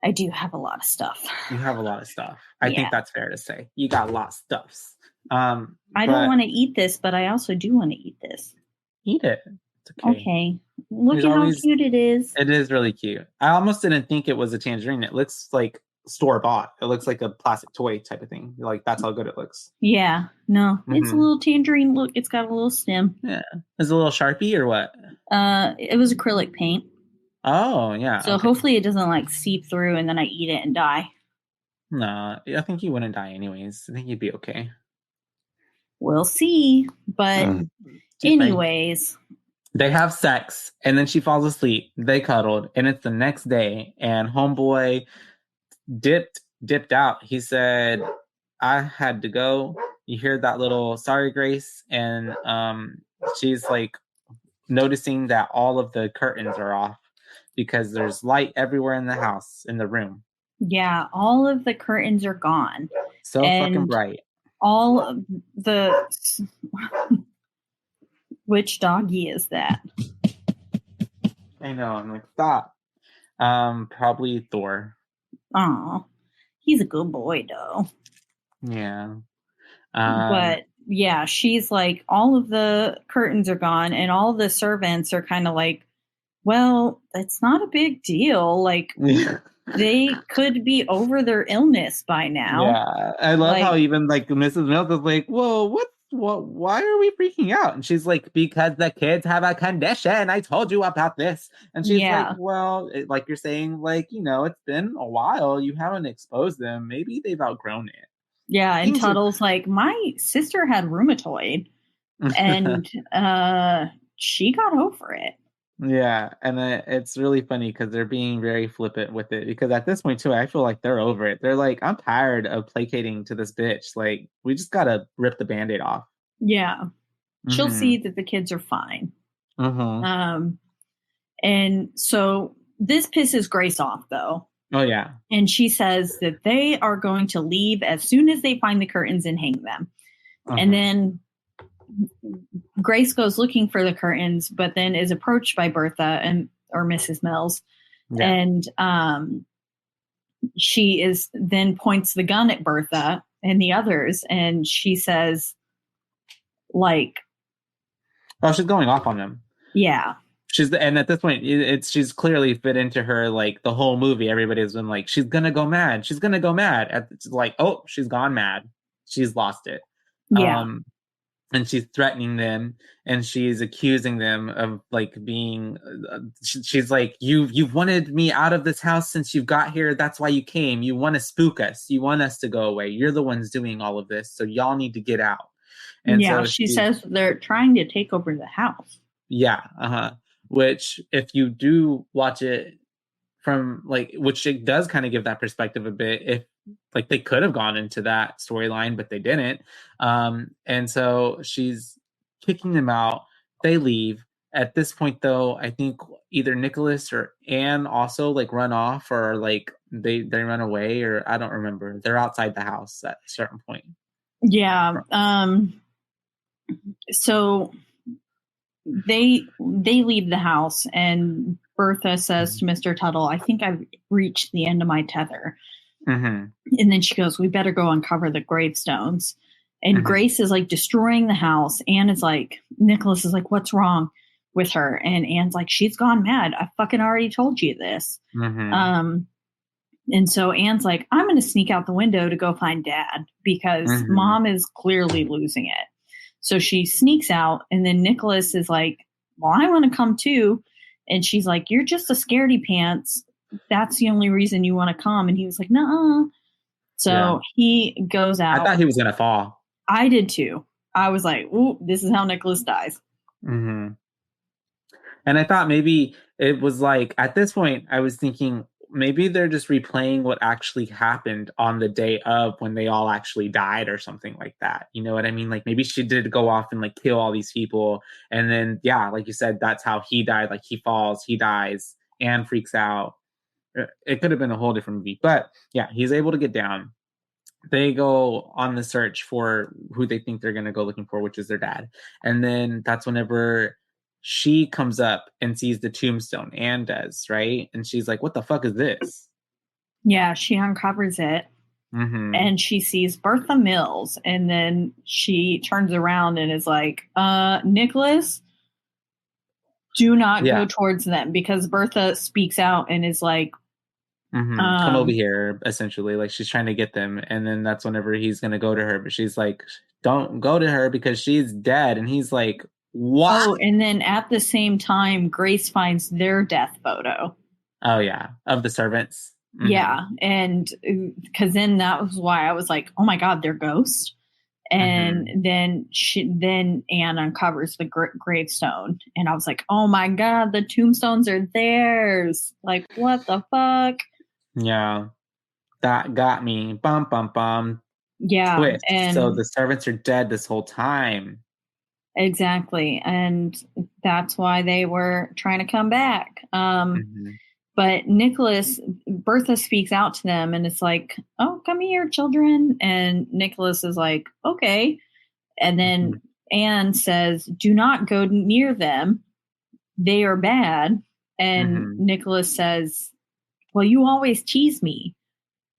I do have a lot of stuff. You have a lot of stuff. I think that's fair to say. You got a lot of stuffs. I don't want to eat this, but I also do want to eat this. Eat it. It's okay. Okay. Look at how cute it is. It is really cute. I almost didn't think it was a tangerine. It looks like store-bought. It looks like a plastic toy type of thing. Like, that's how good it looks. Yeah. No, it's a little tangerine. Look, it's got a little stem. Yeah. Is it a little Sharpie or what? It was acrylic paint. Oh, yeah. So hopefully it doesn't like seep through and then I eat it and die. No, I think you wouldn't die anyways. I think you'd be okay. We'll see. But anyways. They have sex and then she falls asleep. They cuddled and it's the next day and homeboy dipped out. He said, I had to go. You hear that little sorry, Grace? And she's like noticing that all of the curtains are off because there's light everywhere in the house, in the room. Yeah, all of the curtains are gone. So fucking bright. All of the... Which doggy is that? I know. I'm like, stop. Probably Thor. Oh, he's a good boy, though. Yeah. But yeah, she's like, all of the curtains are gone, and all the servants are kind of like, well, it's not a big deal. Like, they could be over their illness by now. Yeah, I love how even like Mrs. Mills is like, whoa, why are we freaking out? And she's like, because the kids have a condition. I told you about this. And she's like, Yeah. well, like you're saying, like, it's been a while. You haven't exposed them. Maybe they've outgrown it. Yeah, and Things are- Tuttle's like, my sister had rheumatoid, and she got over it. Yeah, and it's really funny because they're being very flippant with it. Because at this point, too, I feel like they're over it. They're like, I'm tired of placating to this bitch. Like, we just gotta rip the Band-Aid off. Yeah. She'll Mhm. see that the kids are fine. Mhm. And so this pisses Grace off, though. Oh, yeah. And she says that they are going to leave as soon as they find the curtains and hang them. And then Grace goes looking for the curtains, but then is approached by Bertha or Mrs. Mills. Yeah. And she then points the gun at Bertha and the others. And she says, like, Oh, she's going off on them. yeah. And at this point, she's clearly fit into her, like, the whole movie. Everybody's been like, she's gonna go mad. She's gonna go mad. It's like, oh, she's gone mad. She's lost it. Yeah. And she's threatening them, and she's accusing them of, like, being. She's like, you've wanted me out of this house since you got here. That's why you came. You want to spook us. You want us to go away. You're the ones doing all of this, so y'all need to get out. And yeah, so she says they're trying to take over the house. Yeah, which, if you do watch it from, like, which it does kind of give that perspective a bit, if, like, they could have gone into that storyline, but they didn't. And so she's kicking them out. They leave. At this point, though, I think either Nicholas or Anne also, like, run off, or, like, they run away, or I don't remember. They're outside the house at a certain point. Yeah. So they leave the house, and Bertha says to Mr. Tuttle, I think I've reached the end of my tether. Mm-hmm. And then she goes, we better go uncover the gravestones. And Grace is like destroying the house. Anne is like, Nicholas is like, what's wrong with her? And Anne's like, she's gone mad. I fucking already told you this. And so Anne's like, I'm going to sneak out the window to go find Dad, because Mom is clearly losing it. So she sneaks out, and then Nicholas is like, well, I want to come too. And she's like, you're just a scaredy pants. That's the only reason you want to come. And he was like, no. So he goes out. I thought he was going to fall. I did too. I was like, ooh, this is how Nicholas dies. And I thought maybe it was like, at this point, I was thinking, maybe they're just replaying what actually happened on the day of when they all actually died, or something like that. You know what I mean? Like, maybe she did go off and, like, kill all these people. And then, yeah, like you said, that's how he died. Like, he falls, he dies, and freaks out. It could have been a whole different movie. But yeah, he's able to get down. They go on the search for who they think they're going to go looking for, which is their dad. And then that's whenever she comes up and sees the tombstone. Anne does, right? And she's like, what the fuck is this? Yeah, she uncovers it. And she sees Bertha Mills. And then she turns around and is like, Nicholas, do not go towards them, because Bertha speaks out and is like, come over here, essentially. Like, she's trying to get them. And then that's whenever he's going to go to her. But she's like, don't go to her because she's dead. And he's like, what? Oh, and then at the same time, Grace finds their death photo. Oh, yeah. Of the servants. Yeah. And because then that was why I was like, oh my God, they're ghosts. And then Anne uncovers the gravestone. And I was like, oh my God, the tombstones are theirs. Like, what the fuck? Yeah. That got me. Bum, bum, bum. Yeah. Twist. And so the servants are dead this whole time. Exactly. And that's why they were trying to come back. But Bertha speaks out to them, and it's like, oh, come here, children. And Nicholas is like, okay. And then Anne says, do not go near them. They are bad. And Nicholas says, well, you always tease me.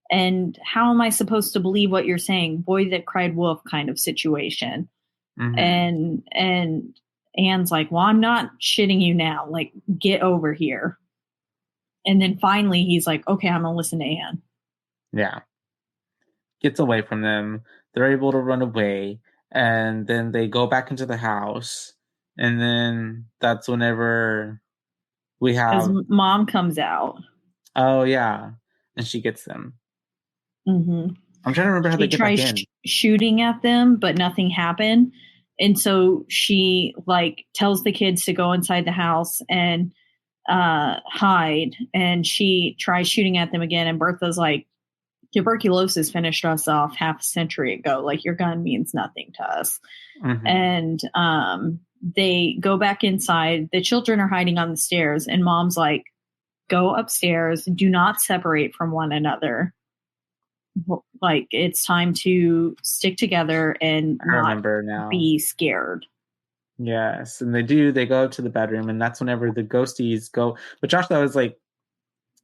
And how am I supposed to believe what you're saying? Boy that cried wolf kind of situation. And Anne's like, well, I'm not shitting you now. Like, get over here. And then finally he's like, okay, I'm going to listen to Anne. Yeah. Gets away from them. They're able to run away. And then they go back into the house. And then that's whenever we Because have... mom comes out. Oh, yeah. And she gets them. Mm-hmm. I'm trying to remember how they She get back tries in. shooting at them, but nothing happened. And so she like tells the kids to go inside the house and hide. And she tries shooting at them again. And Bertha's like, tuberculosis finished us off half a century ago. Like, your gun means nothing to us. Mm-hmm. And they go back inside. The children are hiding on the stairs. And mom's like, go upstairs. Do not separate from one another. Like, it's time to stick together and not be scared. Yes, and they go up to the bedroom, and that's whenever the ghosties go. But Josh, that was like,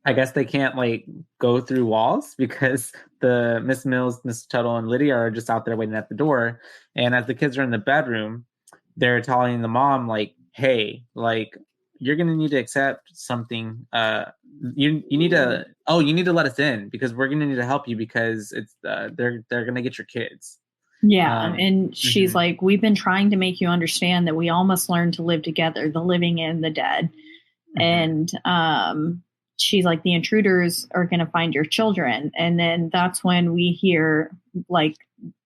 I guess they can't like go through walls because the Miss Mills, Miss Tuttle, and Lydia are just out there waiting at the door. And as the kids are in the bedroom, they're telling the mom like, hey, like, you're gonna need to accept something. You need to let us in because we're gonna need to help you because it's they're gonna get your kids. Yeah, and she's like, we've been trying to make you understand that we all must learn to live together, the living and the dead. And she's like, the intruders are going to find your children. And then that's when we hear like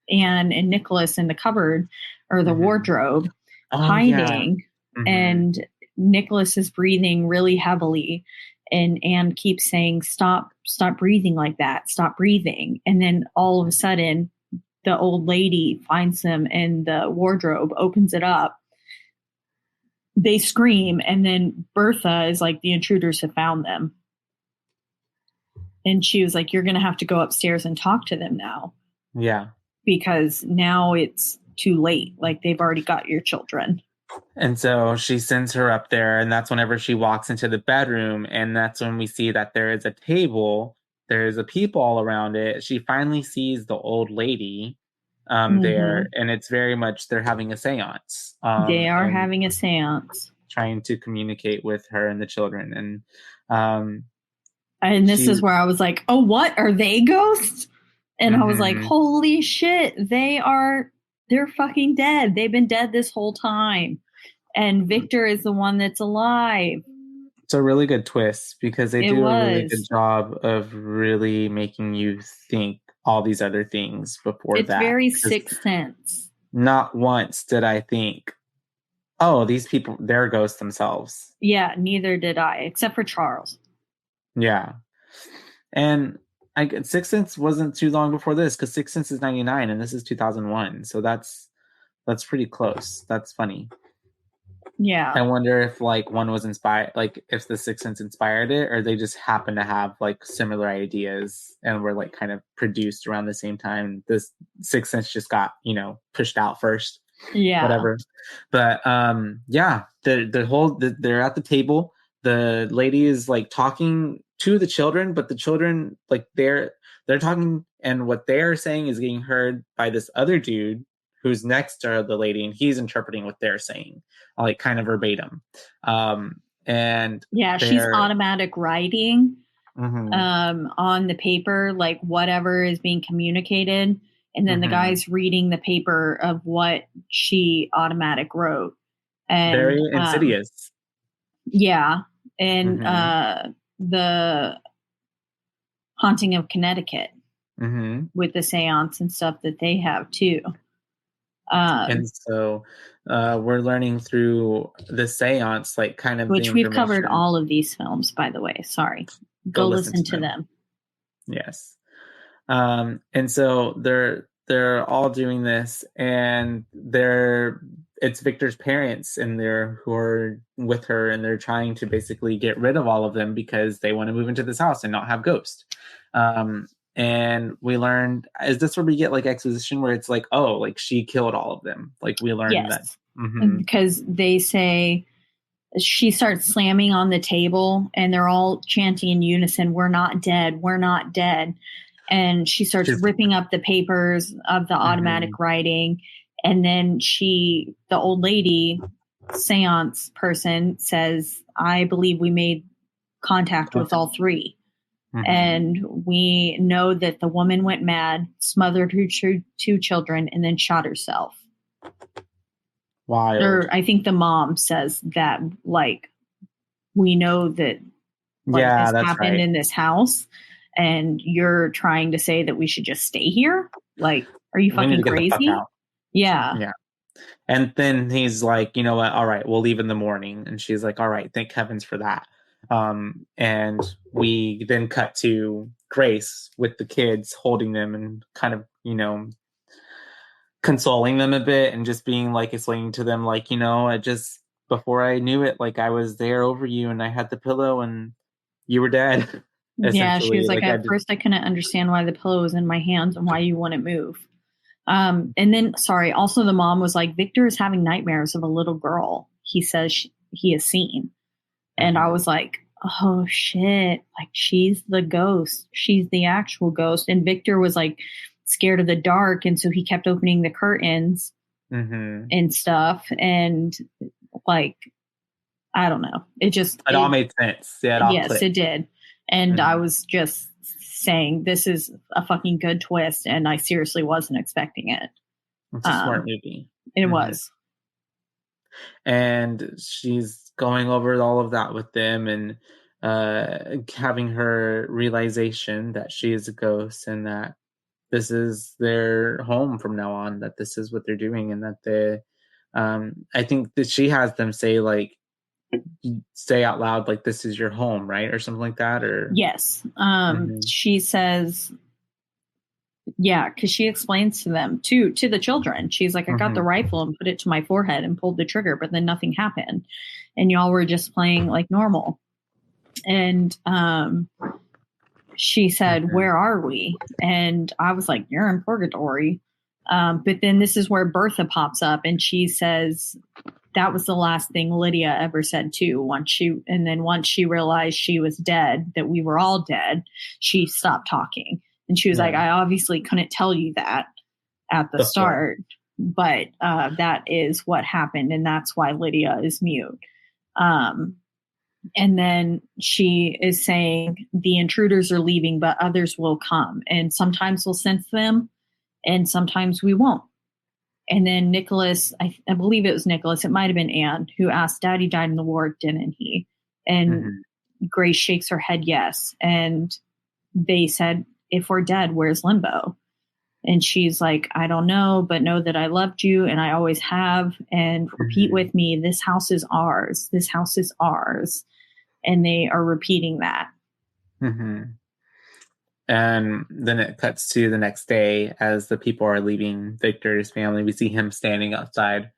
Anne and Nicholas in the cupboard or the wardrobe hiding. Yeah. And Nicholas is breathing really heavily. And Anne keeps saying, stop breathing like that. Stop breathing. And then all of a sudden, the old lady finds them in the wardrobe, opens it up. They scream. And then Bertha is like, the intruders have found them. And she was like, you're going to have to go upstairs and talk to them now. Yeah. Because now it's too late. Like, they've already got your children. And so she sends her up there, and that's whenever she walks into the bedroom, and that's when we see that there is a table, there's a people all around it. She finally sees the old lady there, and it's very much they're having a seance. They are having a seance. Trying to communicate with her and the children. And this is where I was like, oh, what? Are they ghosts? And I was like, holy shit, they're fucking dead. They've been dead this whole time. And Victor is the one that's alive. It's a really good twist because they do a really good job of really making you think all these other things before that. It's very Sixth Sense. Not once did I think, oh, these people, they're ghosts themselves. Yeah, neither did I, except for Charles. Yeah. And Sixth Sense wasn't too long before this because Sixth Sense is 99 and this is 2001. So that's pretty close. That's funny. Yeah. I wonder if like one was inspired, like if the Sixth Sense inspired it, or they just happen to have like similar ideas and were like kind of produced around the same time. This Sixth Sense just got, pushed out first. Yeah. Whatever. But yeah, they're at the table. The lady is like talking to the children, but the children like they're talking, and what they're saying is getting heard by this other dude who's next to the lady, and he's interpreting what they're saying, like kind of verbatim. And yeah, she's automatic writing on the paper, like whatever is being communicated. And then the guy's reading the paper of what she automatic wrote. And very insidious. Yeah. And the Haunting of Connecticut with the seance and stuff that they have too. And so we're learning through the seance, like kind of, which we've covered all of these films, by the way. Sorry, go listen to them. Yes. And so they're all doing this, and it's Victor's parents, and who are with her, and they're trying to basically get rid of all of them because they want to move into this house and not have ghosts. And we learned, is this where we get like exposition where it's like, oh, like she killed all of them? Like we learned that. Because they say, she starts slamming on the table and they're all chanting in unison, "We're not dead, we're not dead." And she starts ripping up the papers of the automatic writing. And then the old lady seance person says, "I believe we made contact with all three." And we know that the woman went mad, smothered her two children, and then shot herself. Wild. Or I think the mom says that, like, we know that like Yeah, this that's happened right. in this house, and you're trying to say that we should just stay here? Like, are you We need fucking to get the fuck crazy? out. Yeah. Yeah. And then he's like, you know what? All right, we'll leave in the morning. And she's like, all right, thank heavens for that. And we then cut to Grace with the kids holding them and kind of, you know, consoling them a bit and just being like, explaining to them, like, you know, I just, before I knew it, like I was there over you and I had the pillow and you were dead. Yeah, she was Essentially. like, Like I at first I couldn't understand why the pillow was in my hands and why you wouldn't move. And then, sorry, also the mom was like, Victor is having nightmares of a little girl he says he has seen. And I was like, oh shit, like she's the ghost. She's the actual ghost. And Victor was like scared of the dark. And so he kept opening the curtains and stuff. And like, I don't know. It all made sense. Yeah, it all yes, clicked. it did. And I was just saying, this is a fucking good twist. And I seriously wasn't expecting it. It's a smart movie. It was. And she's going over all of that with them and having her realization that she is a ghost and that this is their home from now on, that this is what they're doing, and that they I think that she has them say, like, say out loud, like, this is your home, right? Or something like that. Or yes. She says, yeah, because she explains to them, to the children, she's like, I got the rifle and put it to my forehead and pulled the trigger, but then nothing happened. And y'all were just playing like normal. And she said, where are we? And I was like, you're in purgatory. But then this is where Bertha pops up and she says, that was the last thing Lydia ever said too. Once she realized she was dead, that we were all dead, she stopped talking. And she was like, I obviously couldn't tell you that at the start, but that is what happened. And that's why Lydia is mute. And then she is saying the intruders are leaving, but others will come. And sometimes we'll sense them and sometimes we won't. And then Nicholas, I believe it was Nicholas, it might have been Anne, who asked, Daddy died in the war, didn't he? And Grace shakes her head yes. And they said, if we're dead, where's Limbo? And she's like, I don't know, but know that I loved you and I always have. And repeat with me, this house is ours. This house is ours. And they are repeating that. And then it cuts to the next day as the people are leaving Victor's family. We see him standing outside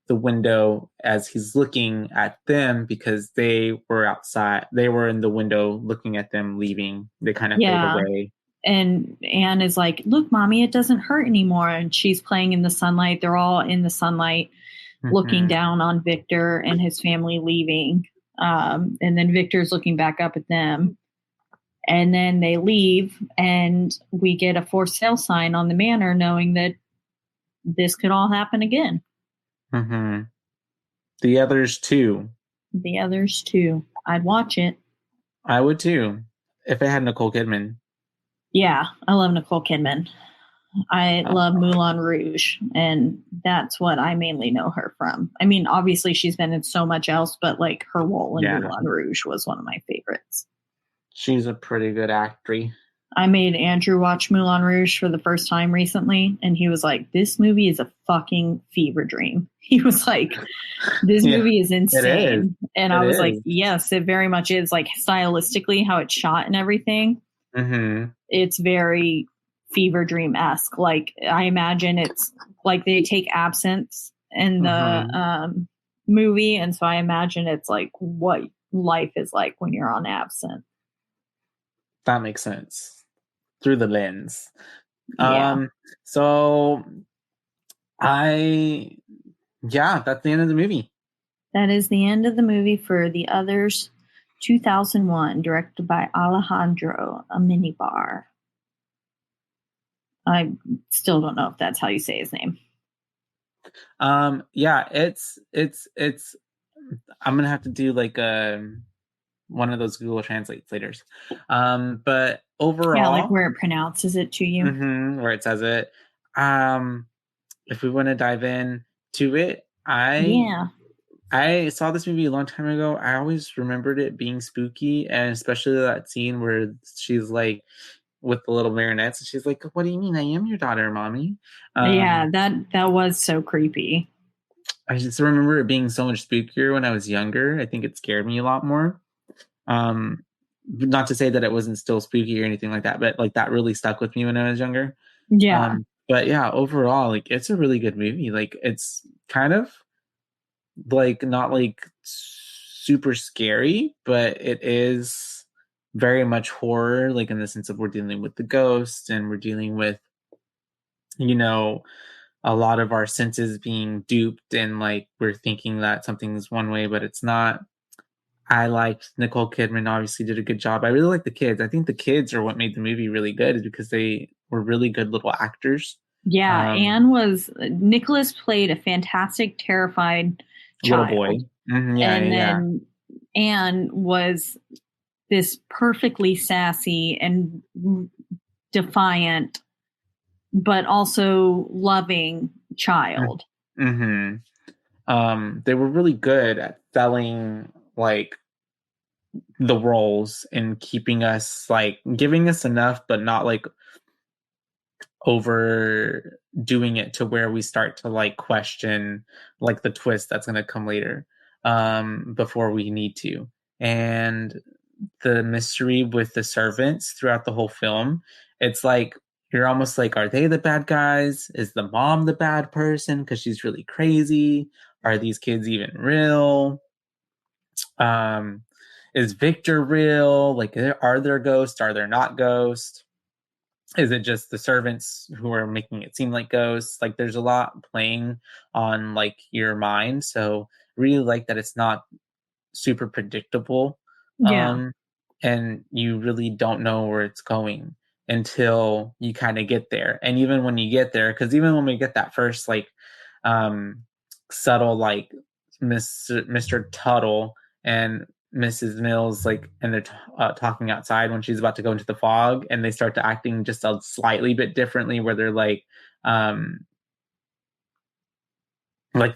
the window as he's looking at them because they were outside. They were in the window looking at them leaving. They kind of fade away. And Anne is like, look, Mommy, it doesn't hurt anymore. And she's playing in the sunlight. They're all in the sunlight looking down on Victor and his family leaving. And then Victor's looking back up at them. And then they leave and we get a for sale sign on the manor knowing that this could all happen again. The others too. The others too. I'd watch it. I would too. If it had Nicole Kidman. Yeah, I love Nicole Kidman. I love Moulin Rouge, and that's what I mainly know her from. I mean, obviously she's been in so much else, but like her role in Moulin Rouge was one of my favorites. She's a pretty good actress. I made Andrew watch Moulin Rouge for the first time recently, and he was like, this movie is a fucking fever dream. He was like, this movie is insane. And I was like, yes, it very much is. Like, stylistically, how it's shot and everything, it's very fever dream-esque. Like, I imagine it's like they take absinthe in the movie, and so I imagine it's like what life is like when you're on absinthe. That makes sense. Through the lens. Yeah. So that's the end of the movie. That is the end of the movie for The Others 2001, directed by Alejandro Amenábar. I still don't know if that's how you say his name. It's I'm gonna have to do like one of those Google Translate later. But overall, like where it pronounces it to you, where it says it. If we want to dive in to it, I saw this movie a long time ago. I always remembered it being spooky, and especially that scene where she's like with the little marionettes, and she's like, "What do you mean? I am your daughter, mommy." That was so creepy. I just remember it being so much spookier when I was younger. I think it scared me a lot more. Not to say that it wasn't still spooky or anything like that, but like that really stuck with me when I was younger. Yeah. But yeah, overall, like it's a really good movie. Like it's kind of like not like super scary, but it is very much horror, like in the sense of we're dealing with the ghosts and we're dealing with, you know, a lot of our senses being duped and like we're thinking that something's one way, but it's not. I liked Nicole Kidman, obviously did a good job. I really like the kids. I think the kids are what made the movie really good, is because they were really good little actors. Yeah, Nicholas played a fantastic, terrified Little child. boy. Then Anne was this perfectly sassy and defiant, but also loving child. Mm-hmm. They were really good at selling like the roles and keeping us like giving us enough, but not like overdoing it to where we start to like question like the twist that's going to come later before we need to. And the mystery with the servants throughout the whole film, it's like you're almost like, are they the bad guys? Is the mom the bad person because she's really crazy? Are these kids even real? Is Victor real? Like, are there ghosts? Are there not ghosts? Is it just the servants who are making it seem like ghosts? Like, there's a lot playing on like your mind. So really like that it's not super predictable. And you really don't know where it's going until you kind of get there. And even when you get there, because even when we get that first like subtle like Mr. Tuttle and Mrs. Mills, like, and they're talking outside when she's about to go into the fog, and they start to acting just a slightly bit differently, where they're like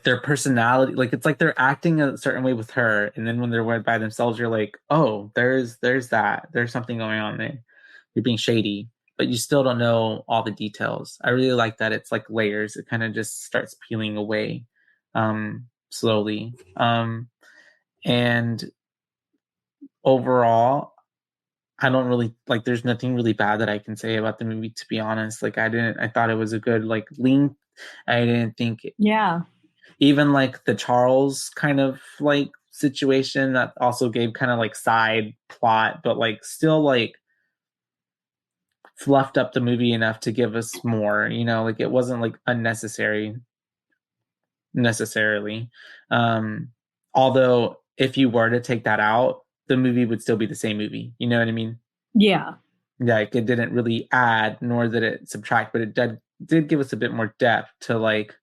their personality, like it's like they're acting a certain way with her, and then when they're by themselves, you're like, oh, there's something going on there. You're being shady, but you still don't know all the details. I really like that it's like layers. It kind of just starts peeling away slowly. And overall, I don't really like, there's nothing really bad that I can say about the movie, to be honest. Like I thought it was a good like lean. I didn't think even like the Charles kind of like situation that also gave kind of like side plot, but like still like fluffed up the movie enough to give us more, like it wasn't like unnecessary necessarily. Although if you were to take that out, the movie would still be the same movie. You know what I mean? Yeah. Like it didn't really add, nor did it subtract, but it did give us a bit more depth to like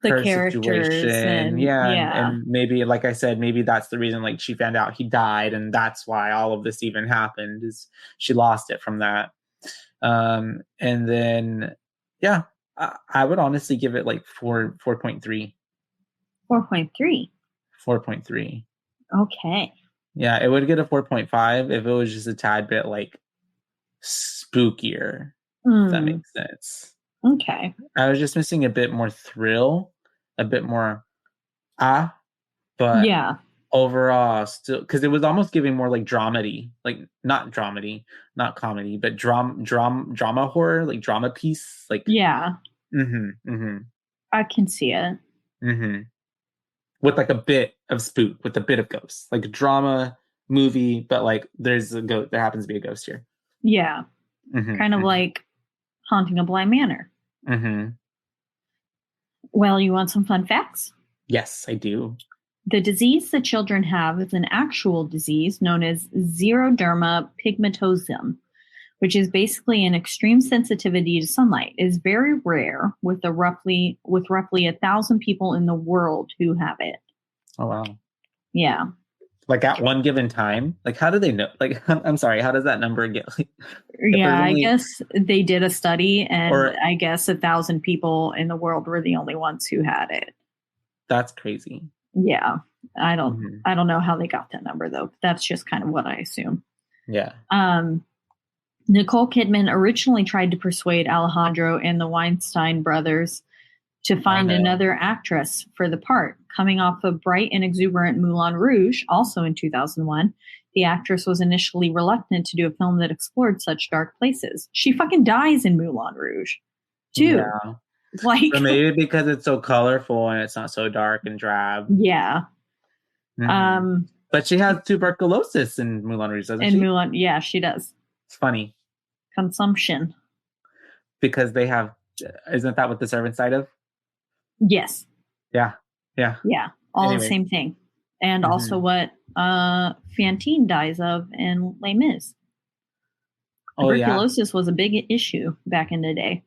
the her characters situation. And maybe, like I said, maybe that's the reason like she found out he died, and that's why all of this even happened, is she lost it from that. And then I would honestly give it like 4.3. 4.3. 4.3. Okay. Yeah, it would get a 4.5 if it was just a tad bit like spookier. If that makes sense. Okay. I was just missing a bit more thrill, a bit more but overall still, because it was almost giving more like dramedy, like not dramedy, not comedy, but drama horror, like drama piece, like I can see it. With like a bit of spook, with a bit of ghost, like a drama movie, but like there's a ghost. There happens to be a ghost here. Yeah. Kind of like Haunting a Bly Manor. Well, you want some fun facts? Yes, I do. The disease that children have is an actual disease known as xeroderma pigmentosum, which is basically an extreme sensitivity to sunlight. It is very rare, with roughly 1,000 people in the world who have it. Oh wow! Yeah. Like at one given time, like how do they know? Like I'm sorry, how does that number get? Like, I guess they did a study, and I guess 1,000 people in the world were the only ones who had it. That's crazy. Yeah. I don't know how they got that number though. That's just kind of what I assume. Yeah. Nicole Kidman originally tried to persuade Alejandro and the Weinstein brothers to find another actress for the part. Coming off a bright and exuberant Moulin Rouge, also in 2001, the actress was initially reluctant to do a film that explored such dark places. She fucking dies in Moulin Rouge, too. Yeah. Like, so maybe because it's so colorful and it's not so dark and drab. Yeah. But she has tuberculosis in Moulin Rouge, doesn't she? Moulin, yeah, she does. It's funny. Consumption. Because they have, isn't that what the servants died of? Yes. Yeah. Yeah. Yeah. All the same thing. And also what Fantine dies of in Les Mis. Tuberculosis was a big issue back in the day.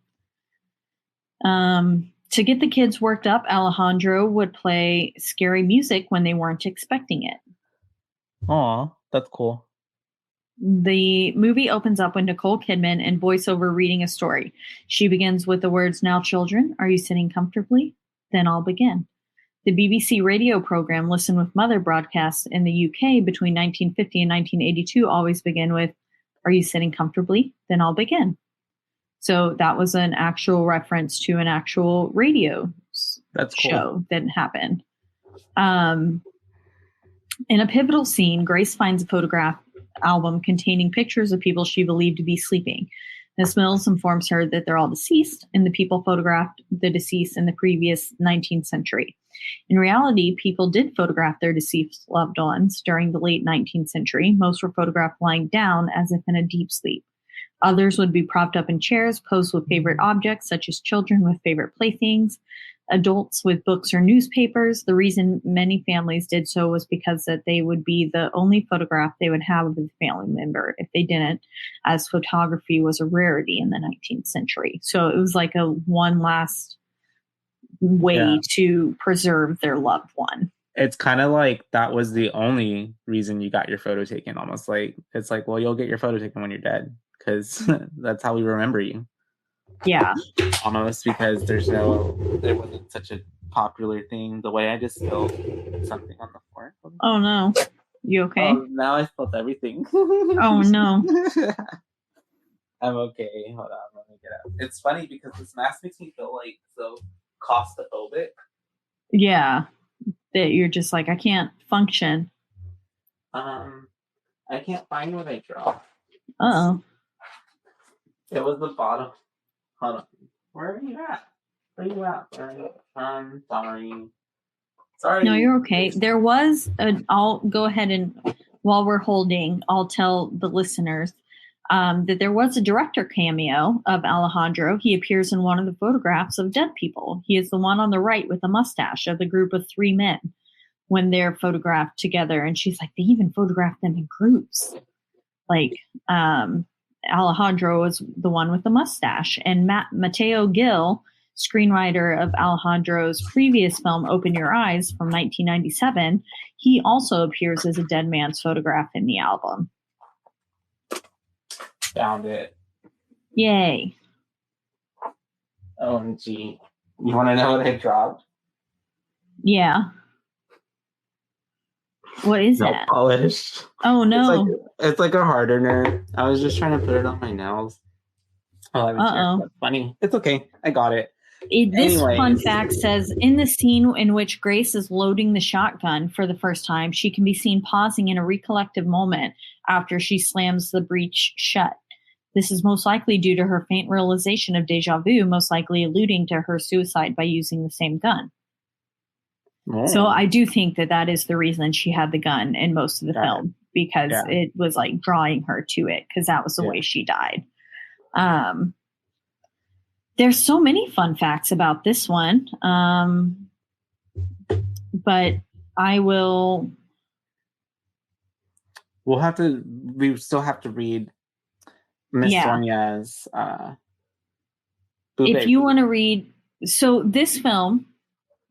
To get the kids worked up, Alejandro would play scary music when they weren't expecting it. Aw, that's cool. The movie opens up with Nicole Kidman and voiceover reading a story. She begins with the words, "Now, children, are you sitting comfortably? Then I'll begin." The BBC radio program Listen with Mother broadcasts in the UK between 1950 and 1982 always begin with, "Are you sitting comfortably? Then I'll begin." So that was an actual reference to an actual radio show that happened. In a pivotal scene, Grace finds a photograph album containing pictures of people she believed to be sleeping. Miss Mills informs her that they're all deceased, and the people photographed the deceased in the previous 19th century. In reality, people did photograph their deceased loved ones during the late 19th century. Most were photographed lying down as if in a deep sleep. Others would be propped up in chairs, posed with favorite objects, such as children with favorite playthings, adults with books or newspapers. The reason many families did so was because that they would be the only photograph they would have of the family member if they didn't, as photography was a rarity in the 19th century. So it was like a one last way to preserve their loved one. It's kind of like that was the only reason you got your photo taken. Almost like it's like, well, you'll get your photo taken when you're dead because that's how we remember you. Yeah. Almost because there wasn't such a popular thing. The way I just spilled something on the floor. Oh no. You okay? Oh, now I spilled everything. Oh no. I'm okay. Hold on, let me get out. It's funny because this mask makes me feel like so claustrophobic. Yeah. That you're just like, I can't function. I can't find what I dropped. Uh-oh. It was the bottom. Hold on. Where are you at? Where are you at? Sorry. No, you're okay. There was I'll go ahead and while we're holding, I'll tell the listeners that there was a director cameo of Alejandro. He appears in one of the photographs of dead people. He is the one on the right with a mustache of the group of three men when they're photographed together. And she's like, they even photographed them in groups. Like, Alejandro was the one with the mustache, and Mateo Gil, screenwriter of Alejandro's previous film Open Your Eyes from 1997, he also appears as a dead man's photograph in the album. Found it. Yay. OMG. You want to know what I dropped? Yeah. What is that? Polish. Oh no. It's like a hardener. I was just trying to put it on my nails. Oh, that's funny. It's okay. I got it. This fun fact says, in the scene in which Grace is loading the shotgun for the first time, she can be seen pausing in a recollective moment after she slams the breech shut. This is most likely due to her faint realization of deja vu, most likely alluding to her suicide by using the same gun. Oh. So I do think that is the reason she had the gun in most of the film, because it was like drawing her to it, because that was the way she died. There's so many fun facts about this one, but I will. We still have to read Miss Sonia's. If you want to read, so this film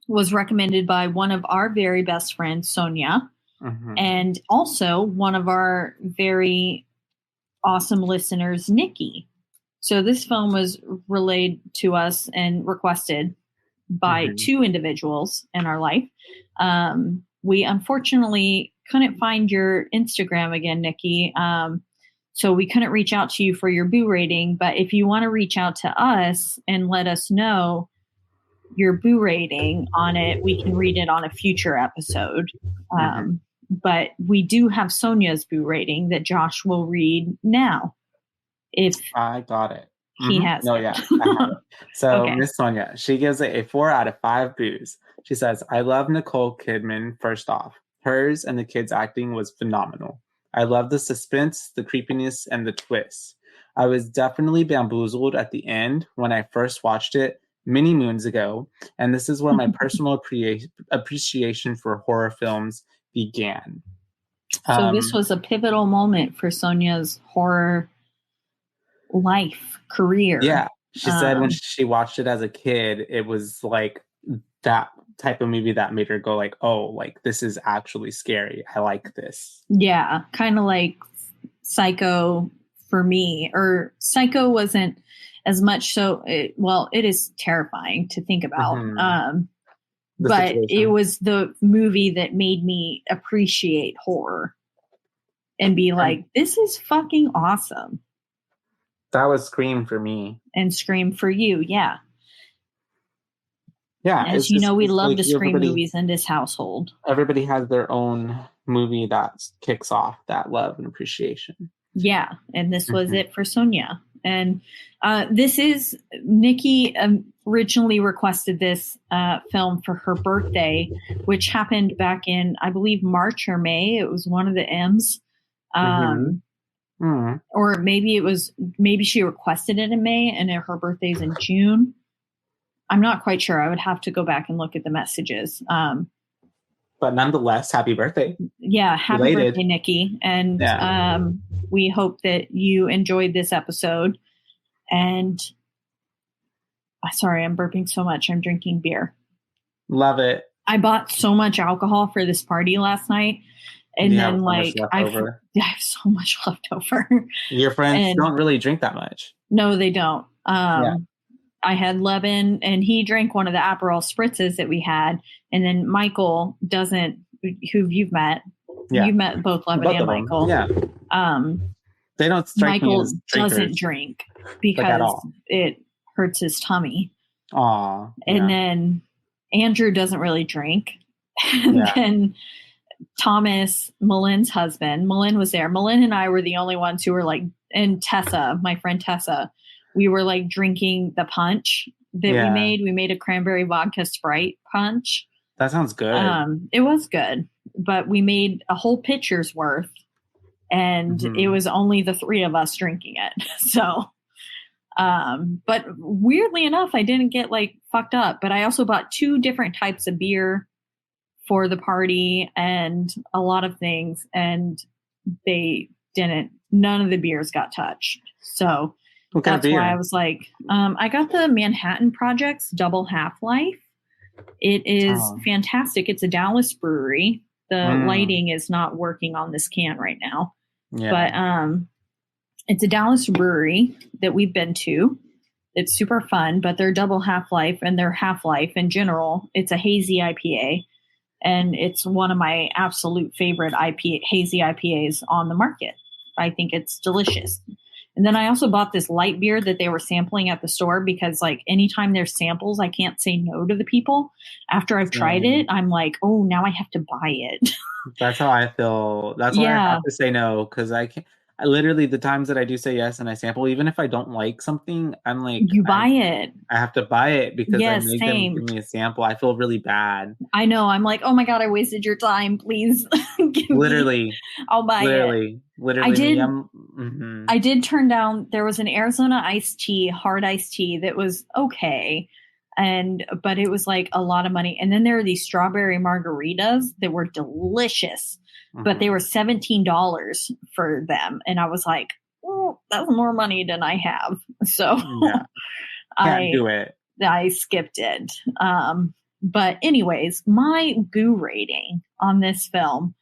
was recommended by one of our very best friends, Sonia, and also one of our very awesome listeners, Nikki. So this film was relayed to us and requested by two individuals in our life. We unfortunately couldn't find your Instagram again, Nikki. So we couldn't reach out to you for your boo rating. But if you want to reach out to us and let us know your boo rating on it, we can read it on a future episode. But we do have Sonia's boo rating that Josh will read now. If I got it. He has No, it. yeah, I have it. So Okay. Miss Sonia, she gives it a 4 out of 5 boos. She says, I love Nicole Kidman first off. Hers and the kids' acting was phenomenal. I love the suspense, the creepiness, and the twists. I was definitely bamboozled at the end when I first watched it many moons ago, and this is where my personal appreciation for horror films began. So this was a pivotal moment for Sonia's horror life, career. Yeah. She said when she watched it as a kid, it was like that type of movie that made her go like, oh, like this is actually scary. I like this. Yeah, kind of like Psycho for me, or Psycho wasn't as much so. It is terrifying to think about. But situation. it was the movie that made me appreciate horror and be like, this is fucking awesome. That was Scream for me. And Scream for you, yeah. Yeah. As you know, we love like the Scream movies in this household. Everybody has their own movie that kicks off that love and appreciation. Yeah, and this was it for Sonia. And this is, Nikki originally requested this film for her birthday, which happened back in, I believe, March or May. It was one of the M's. Or maybe she requested it in May and her birthday's in June. I'm not quite sure. I would have to go back and look at the messages. But nonetheless, happy birthday. Yeah, happy birthday, Nikki. And we hope that you enjoyed this episode. And sorry, I'm burping so much. I'm drinking beer. Love it. I bought so much alcohol for this party last night. And then like I have so much left over. Your friends don't really drink that much. No, they don't. I had Levin, and he drank one of the Aperol spritzes that we had. And then Michael doesn't, who you've met. Yeah. You've met both Levin and Michael. Yeah. They don't strike Michael me as drinkers. Doesn't drink because it hurts his tummy. Aw. And then Andrew doesn't really drink. And then Thomas, Malin's husband, Malin was there. Malin and I were the only ones who were like, and Tessa, my friend Tessa, we were like drinking the punch that we made. We made a cranberry vodka Sprite punch. That sounds good. It was good, but we made a whole pitcher's worth, and it was only the three of us drinking it. So, but weirdly enough, I didn't get like fucked up, but I also bought 2 different types of beer for the party and a lot of things, and none of the beers got touched. So that's why I was like, I got the Manhattan Project's Double Half-Life. It is fantastic. It's a Dallas brewery. The lighting is not working on this can right now. Yeah. But it's a Dallas brewery that we've been to. It's super fun, but they're Double Half-Life, and their Half-Life in general, it's a hazy IPA. And it's one of my absolute favorite hazy IPAs on the market. I think it's delicious. And then I also bought this light beer that they were sampling at the store because, like, anytime there's samples, I can't say no to the people. After I've tried it, I'm like, oh, now I have to buy it. That's how I feel. That's why I have to say no, because I can't. I literally, the times that I do say yes and I sample, even if I don't like something, I'm like, you buy it. I have to buy it because I made them give me a sample. I feel really bad. I know. I'm like, oh my God, I wasted your time. Please. I'll buy it. Literally. I did turn down, there was an Arizona iced tea, hard iced tea that was okay. But it was like a lot of money. And then there were these strawberry margaritas that were delicious. But they were $17 for them. And I was like, oh, that's more money than I have. So Can't do it. I skipped it. But anyways, my boo rating on this film,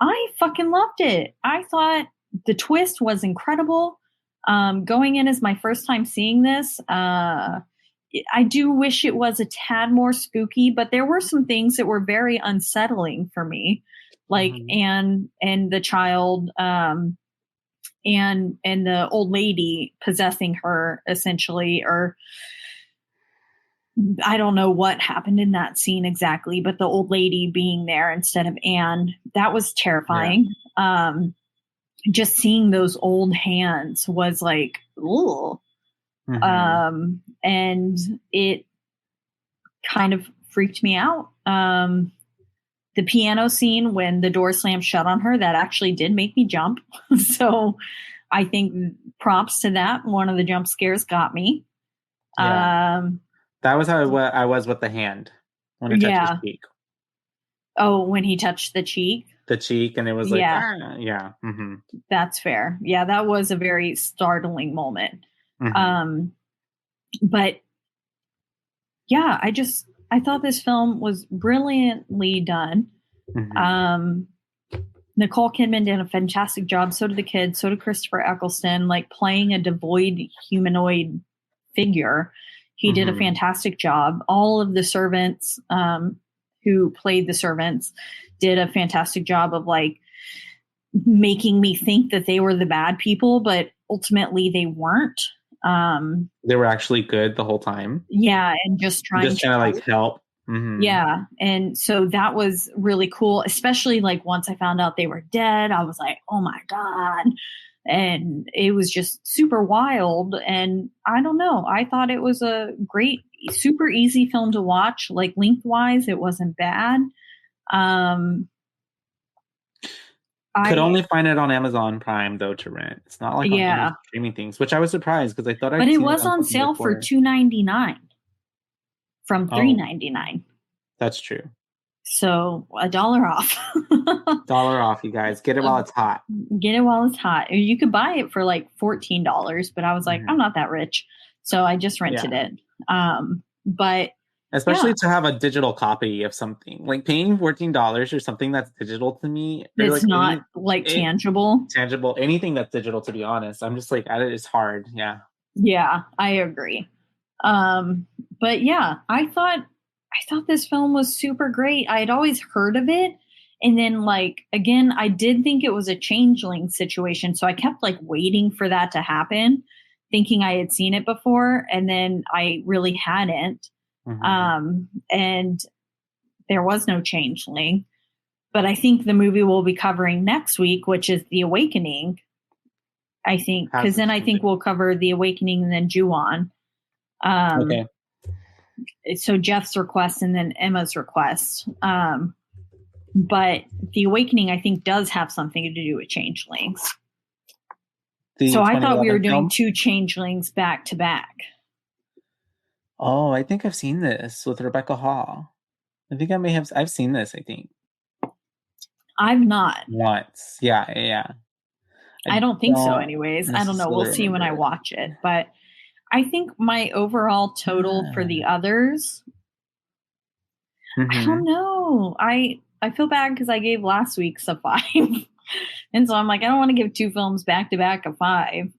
I fucking loved it. I thought the twist was incredible. Going in as my first time seeing this, I do wish it was a tad more spooky, but there were some things that were very unsettling for me, like Anne and the child, and the old lady possessing her, essentially, or I don't know what happened in that scene exactly, but the old lady being there instead of Anne, that was terrifying. Just seeing those old hands was like, ooh. And it kind of freaked me out. The piano scene when the door slammed shut on her, that actually did make me jump. So I think props to that. One of the jump scares got me. Yeah. That was how I was with the hand when it touched his cheek. Oh, when he touched the cheek? The cheek, and it was like, That's fair. Yeah, that was a very startling moment. But yeah, I thought this film was brilliantly done. Nicole Kidman did a fantastic job. So did the kids. So did Christopher Eccleston, like playing a devoid humanoid figure. He did a fantastic job. All of the servants who played the servants did a fantastic job of like making me think that they were the bad people, but ultimately they weren't. They were actually good the whole time. Yeah, and just trying to like help. Yeah, and so that was really cool, especially like once I found out they were dead, I was like, oh my God. And it was just super wild. And I don't know, I thought it was a great, super easy film to watch. Like lengthwise, it wasn't bad. Could only find it on Amazon Prime though to rent. It's not like on any streaming things, which I was surprised because I thought But it was on sale for $2.99 from $3.99. That's true. So $1 off. $1 off, you guys. Get it while it's hot. Get it while it's hot. You could buy it for like $14, but I was like, I'm not that rich, so I just rented it. But especially to have a digital copy of something, like paying $14 or something that's digital to me. It's like not tangible. Tangible, anything that's digital. To be honest, I'm just like, it's hard. Yeah. Yeah, I agree. But yeah, I thought this film was super great. I had always heard of it. And then like, again, I did think it was a changeling situation. So I kept like waiting for that to happen, thinking I had seen it before. And then I really hadn't. And there was no changeling. But I think the movie we'll be covering next week, which is The Awakening, I think, because then I think we'll cover The Awakening and then Ju-on. Okay. So Jeff's request and then Emma's request. But The Awakening, I think, does have something to do with changelings. So I thought we were doing two changelings back to back. Oh, I think I've seen this with Rebecca Hall. I think I've seen this, I think. I've not. Once. Yeah. I don't think so anyways. I don't know. We'll see when I watch it. But I think my overall total for the others, I don't know. I feel bad because I gave last week's a 5. And so I'm like, I don't want to give 2 films back to back a 5.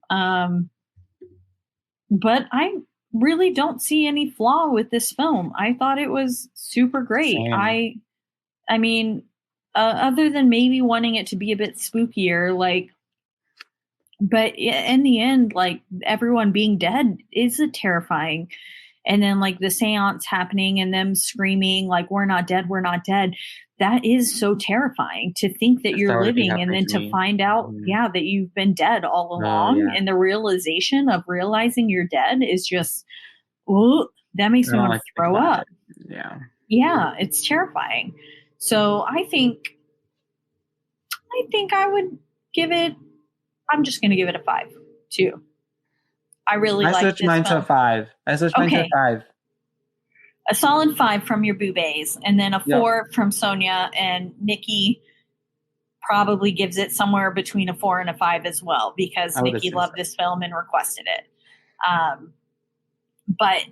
But I really don't see any flaw with this film. I thought it was super great. Same. I mean, other than maybe wanting it to be a bit spookier, like, but in the end, like everyone being dead is a terrifying. And then like the seance happening and them screaming like, we're not dead. We're not dead. That is so terrifying to think that you're living and then to find out, that you've been dead all along. And the realization of realizing you're dead is just, ooh, that makes me want to throw up. Yeah, it's terrifying. So I think I would give it, I'm just going to give it a 5 too. I really like this film. I switched mine to 5. To 5. A solid 5 from your boobays, and then a 4 from Sonia, and Nikki probably gives it somewhere between a 4 and a 5 as well, because Nikki loved this film and requested it. But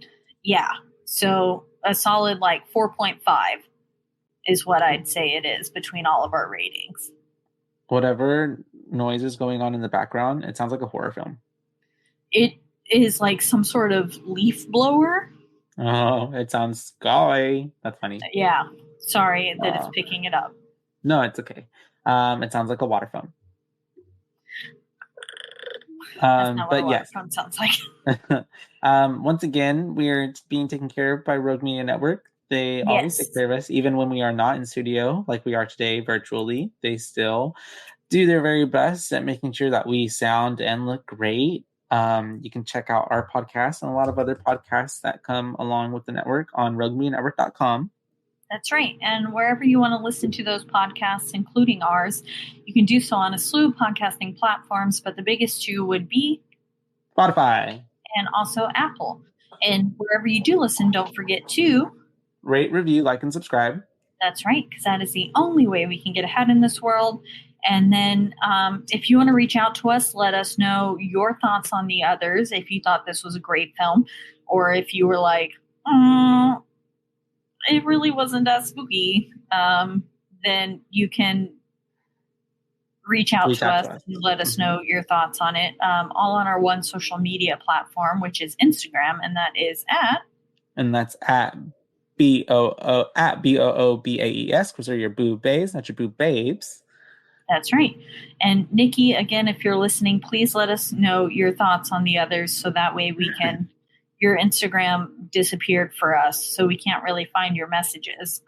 yeah, so a solid like 4.5 is what I'd say it is between all of our ratings. Whatever noise is going on in the background, it sounds like a horror film. It is like some sort of leaf blower. Oh, it sounds scary. That's funny. Yeah. Sorry that it's picking it up. No, it's okay. It sounds like a water phone. That's not what a But water yes. phone sounds like. Once again, we're being taken care of by Rogue Media Network. They always Yes. take care of us, even when we are not in studio, like we are today virtually. They still do their very best at making sure that we sound and look great. You can check out our podcast and a lot of other podcasts that come along with the network on roguemedianetwork.com. That's right. And wherever you want to listen to those podcasts, including ours, you can do so on a slew of podcasting platforms, but the biggest two would be Spotify. And also Apple. And wherever you do listen, don't forget to rate, review, like, and subscribe. That's right, because that is the only way we can get ahead in this world. And then if you want to reach out to us, let us know your thoughts on the others, if you thought this was a great film, or if you were like, it really wasn't that spooky, then you can reach out to us and let us know your thoughts on it, all on our one social media platform, which is Instagram, and that is at BOOBAES, because they're your boo babes, not your boo babes. That's right. And Nikki, again, if you're listening, please let us know your thoughts on the others, so that way we can. Your Instagram disappeared for us, so we can't really find your messages.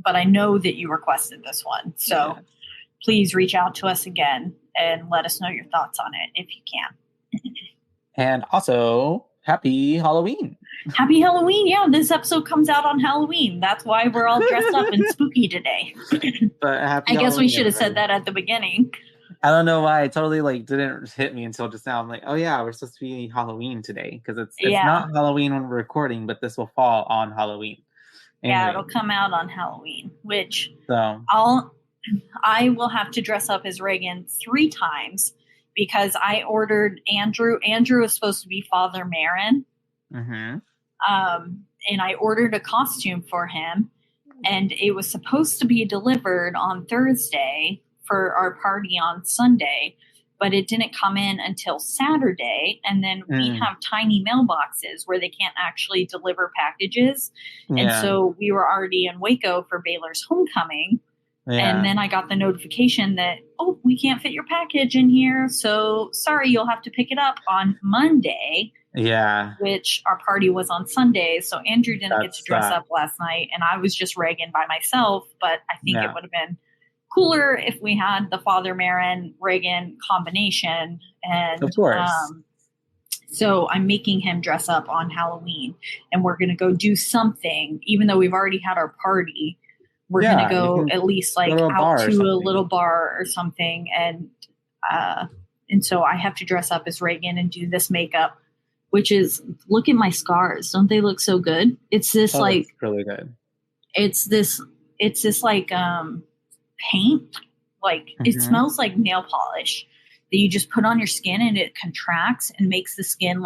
But I know that you requested this one, so please reach out to us again and let us know your thoughts on it if you can. And also, happy Halloween. Happy Halloween. Yeah, this episode comes out on Halloween. That's why we're all dressed up and spooky today. But I guess we should have said that at the beginning. I don't know why. It totally didn't hit me until just now. I'm like, oh yeah, we're supposed to be Halloween today, because it's not Halloween when we're recording, but this will fall on Halloween. Anyway. Yeah, it'll come out on Halloween, which I will have to dress up as Reagan 3 times because I ordered Andrew. Andrew is supposed to be Father Marin. Mm-hmm. And I ordered a costume for him, and it was supposed to be delivered on Thursday for our party on Sunday, but it didn't come in until Saturday. And then we have tiny mailboxes where they can't actually deliver packages. Yeah. And so we were already in Waco for Baylor's homecoming. Yeah. And then I got the notification that, we can't fit your package in here. So sorry, you'll have to pick it up on Monday. Yeah. Which our party was on Sunday. So Andrew didn't get to dress up last night, and I was just Reagan by myself. But I think it would have been cooler if we had the Father Marin Reagan combination. And of course. So I'm making him dress up on Halloween, and we're going to go do something, even though we've already had our party. We're going to go at least out to a little bar or something. And so I have to dress up as Reagan and do this makeup, which is, look at my scars. Don't they look so good? It's this really good. It's this paint. It smells like nail polish that you just put on your skin, and it contracts and makes the skin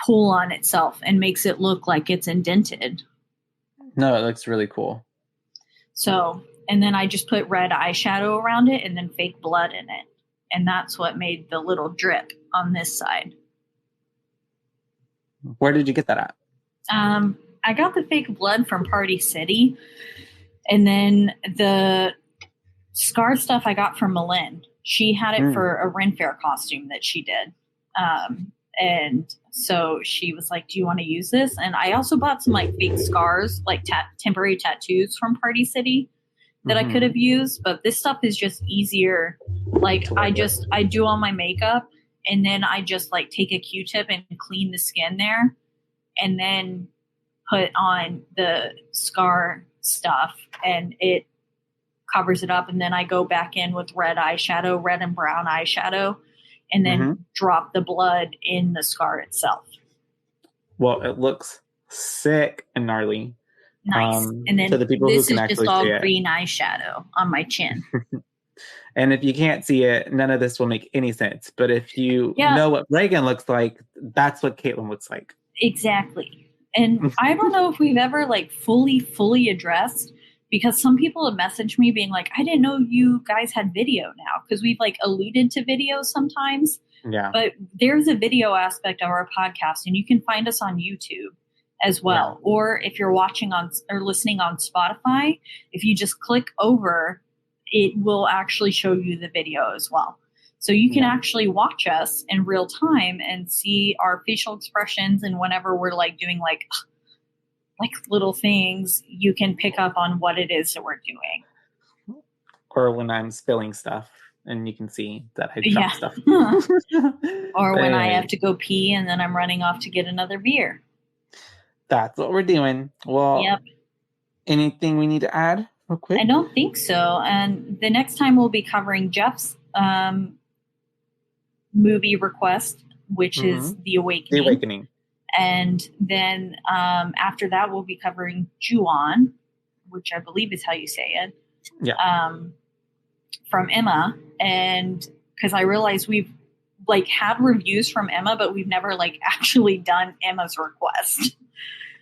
pull on itself and makes it look like it's indented. No, it looks really cool. So, and then I just put red eyeshadow around it and then fake blood in it. And that's what made the little drip on this side. Where did you get that at? I got the fake blood from Party City. And then the scar stuff I got from Malin. She had it for a Ren Fair costume that she did. And so she was like, do you want to use this? And I also bought some fake scars, temporary tattoos from Party City that I could have used. But this stuff is just easier. I do all my makeup, and then I just take a Q-tip and clean the skin there, and then put on the scar stuff, and it covers it up. And then I go back in with red and brown eyeshadow, and then drop the blood in the scar itself. Well, it looks sick and gnarly. Nice. And then the people this who can is just all green eyeshadow on my chin. And if you can't see it, none of this will make any sense. But if you know what Reagan looks like, that's what Caitlin looks like. Exactly. And I don't know if we've ever fully addressed, because some people have messaged me being like, I didn't know you guys had video now, because we've alluded to video sometimes, Yeah. But there's a video aspect of our podcast, and you can find us on YouTube as well. Yeah. Or if you're watching on or listening on Spotify, if you just click over, it will actually show you the video as well. So you can actually watch us in real time and see our facial expressions. And whenever we're like doing like little things, you can pick up on what it is that we're doing. Or when I'm spilling stuff and you can see that I dropped stuff. Or when I have to go pee and then I'm running off to get another beer. That's what we're doing. Well, anything we need to add real quick? I don't think so. And the next time we'll be covering Jeff's movie request, which is The Awakening. The Awakening. And then after that, we'll be covering Ju-on, which I believe is how you say it. Yeah. From Emma. And because I realized we've like had reviews from Emma, but we've never like actually done Emma's request.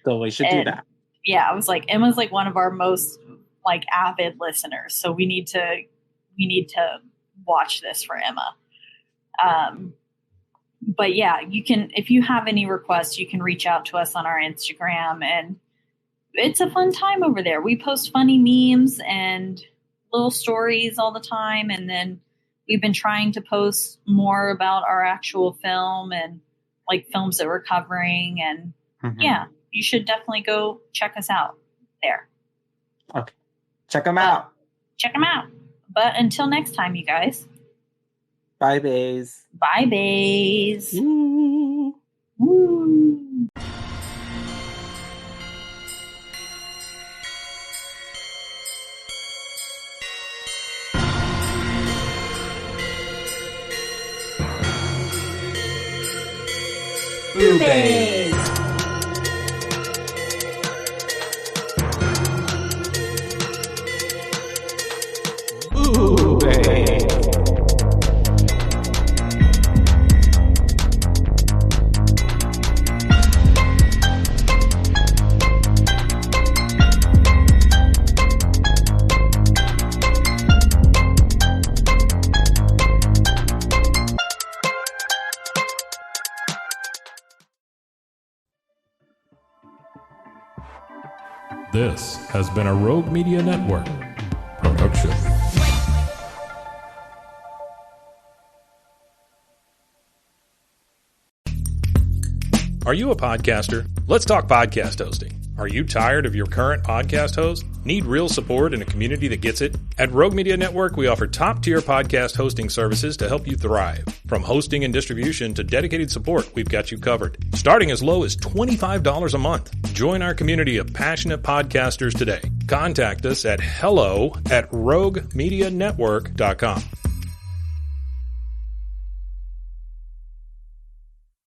So we should do that. Yeah, I was like, Emma's like one of our most like avid listeners, so we need to watch this for Emma. But yeah, you can, if you have any requests, you can reach out to us on our Instagram, and it's a fun time over there. We post funny memes and little stories all the time, and then we've been trying to post more about our actual film and like films that we're covering, and yeah. You should definitely go check us out there. Okay. Check them out. Check them out. But until next time, you guys. Bye, bays. Bye, bays. Woo. Woo. Boo bays. Ooh, babe. This has been a Rogue Media Network production. Are you a podcaster? Let's talk podcast hosting. Are you tired of your current podcast host? Need real support in a community that gets it? At Rogue Media Network, we offer top-tier podcast hosting services to help you thrive. From hosting and distribution to dedicated support, we've got you covered. Starting as low as $25 a month. Join our community of passionate podcasters today. Contact us at hello@roguemedianetwork.com.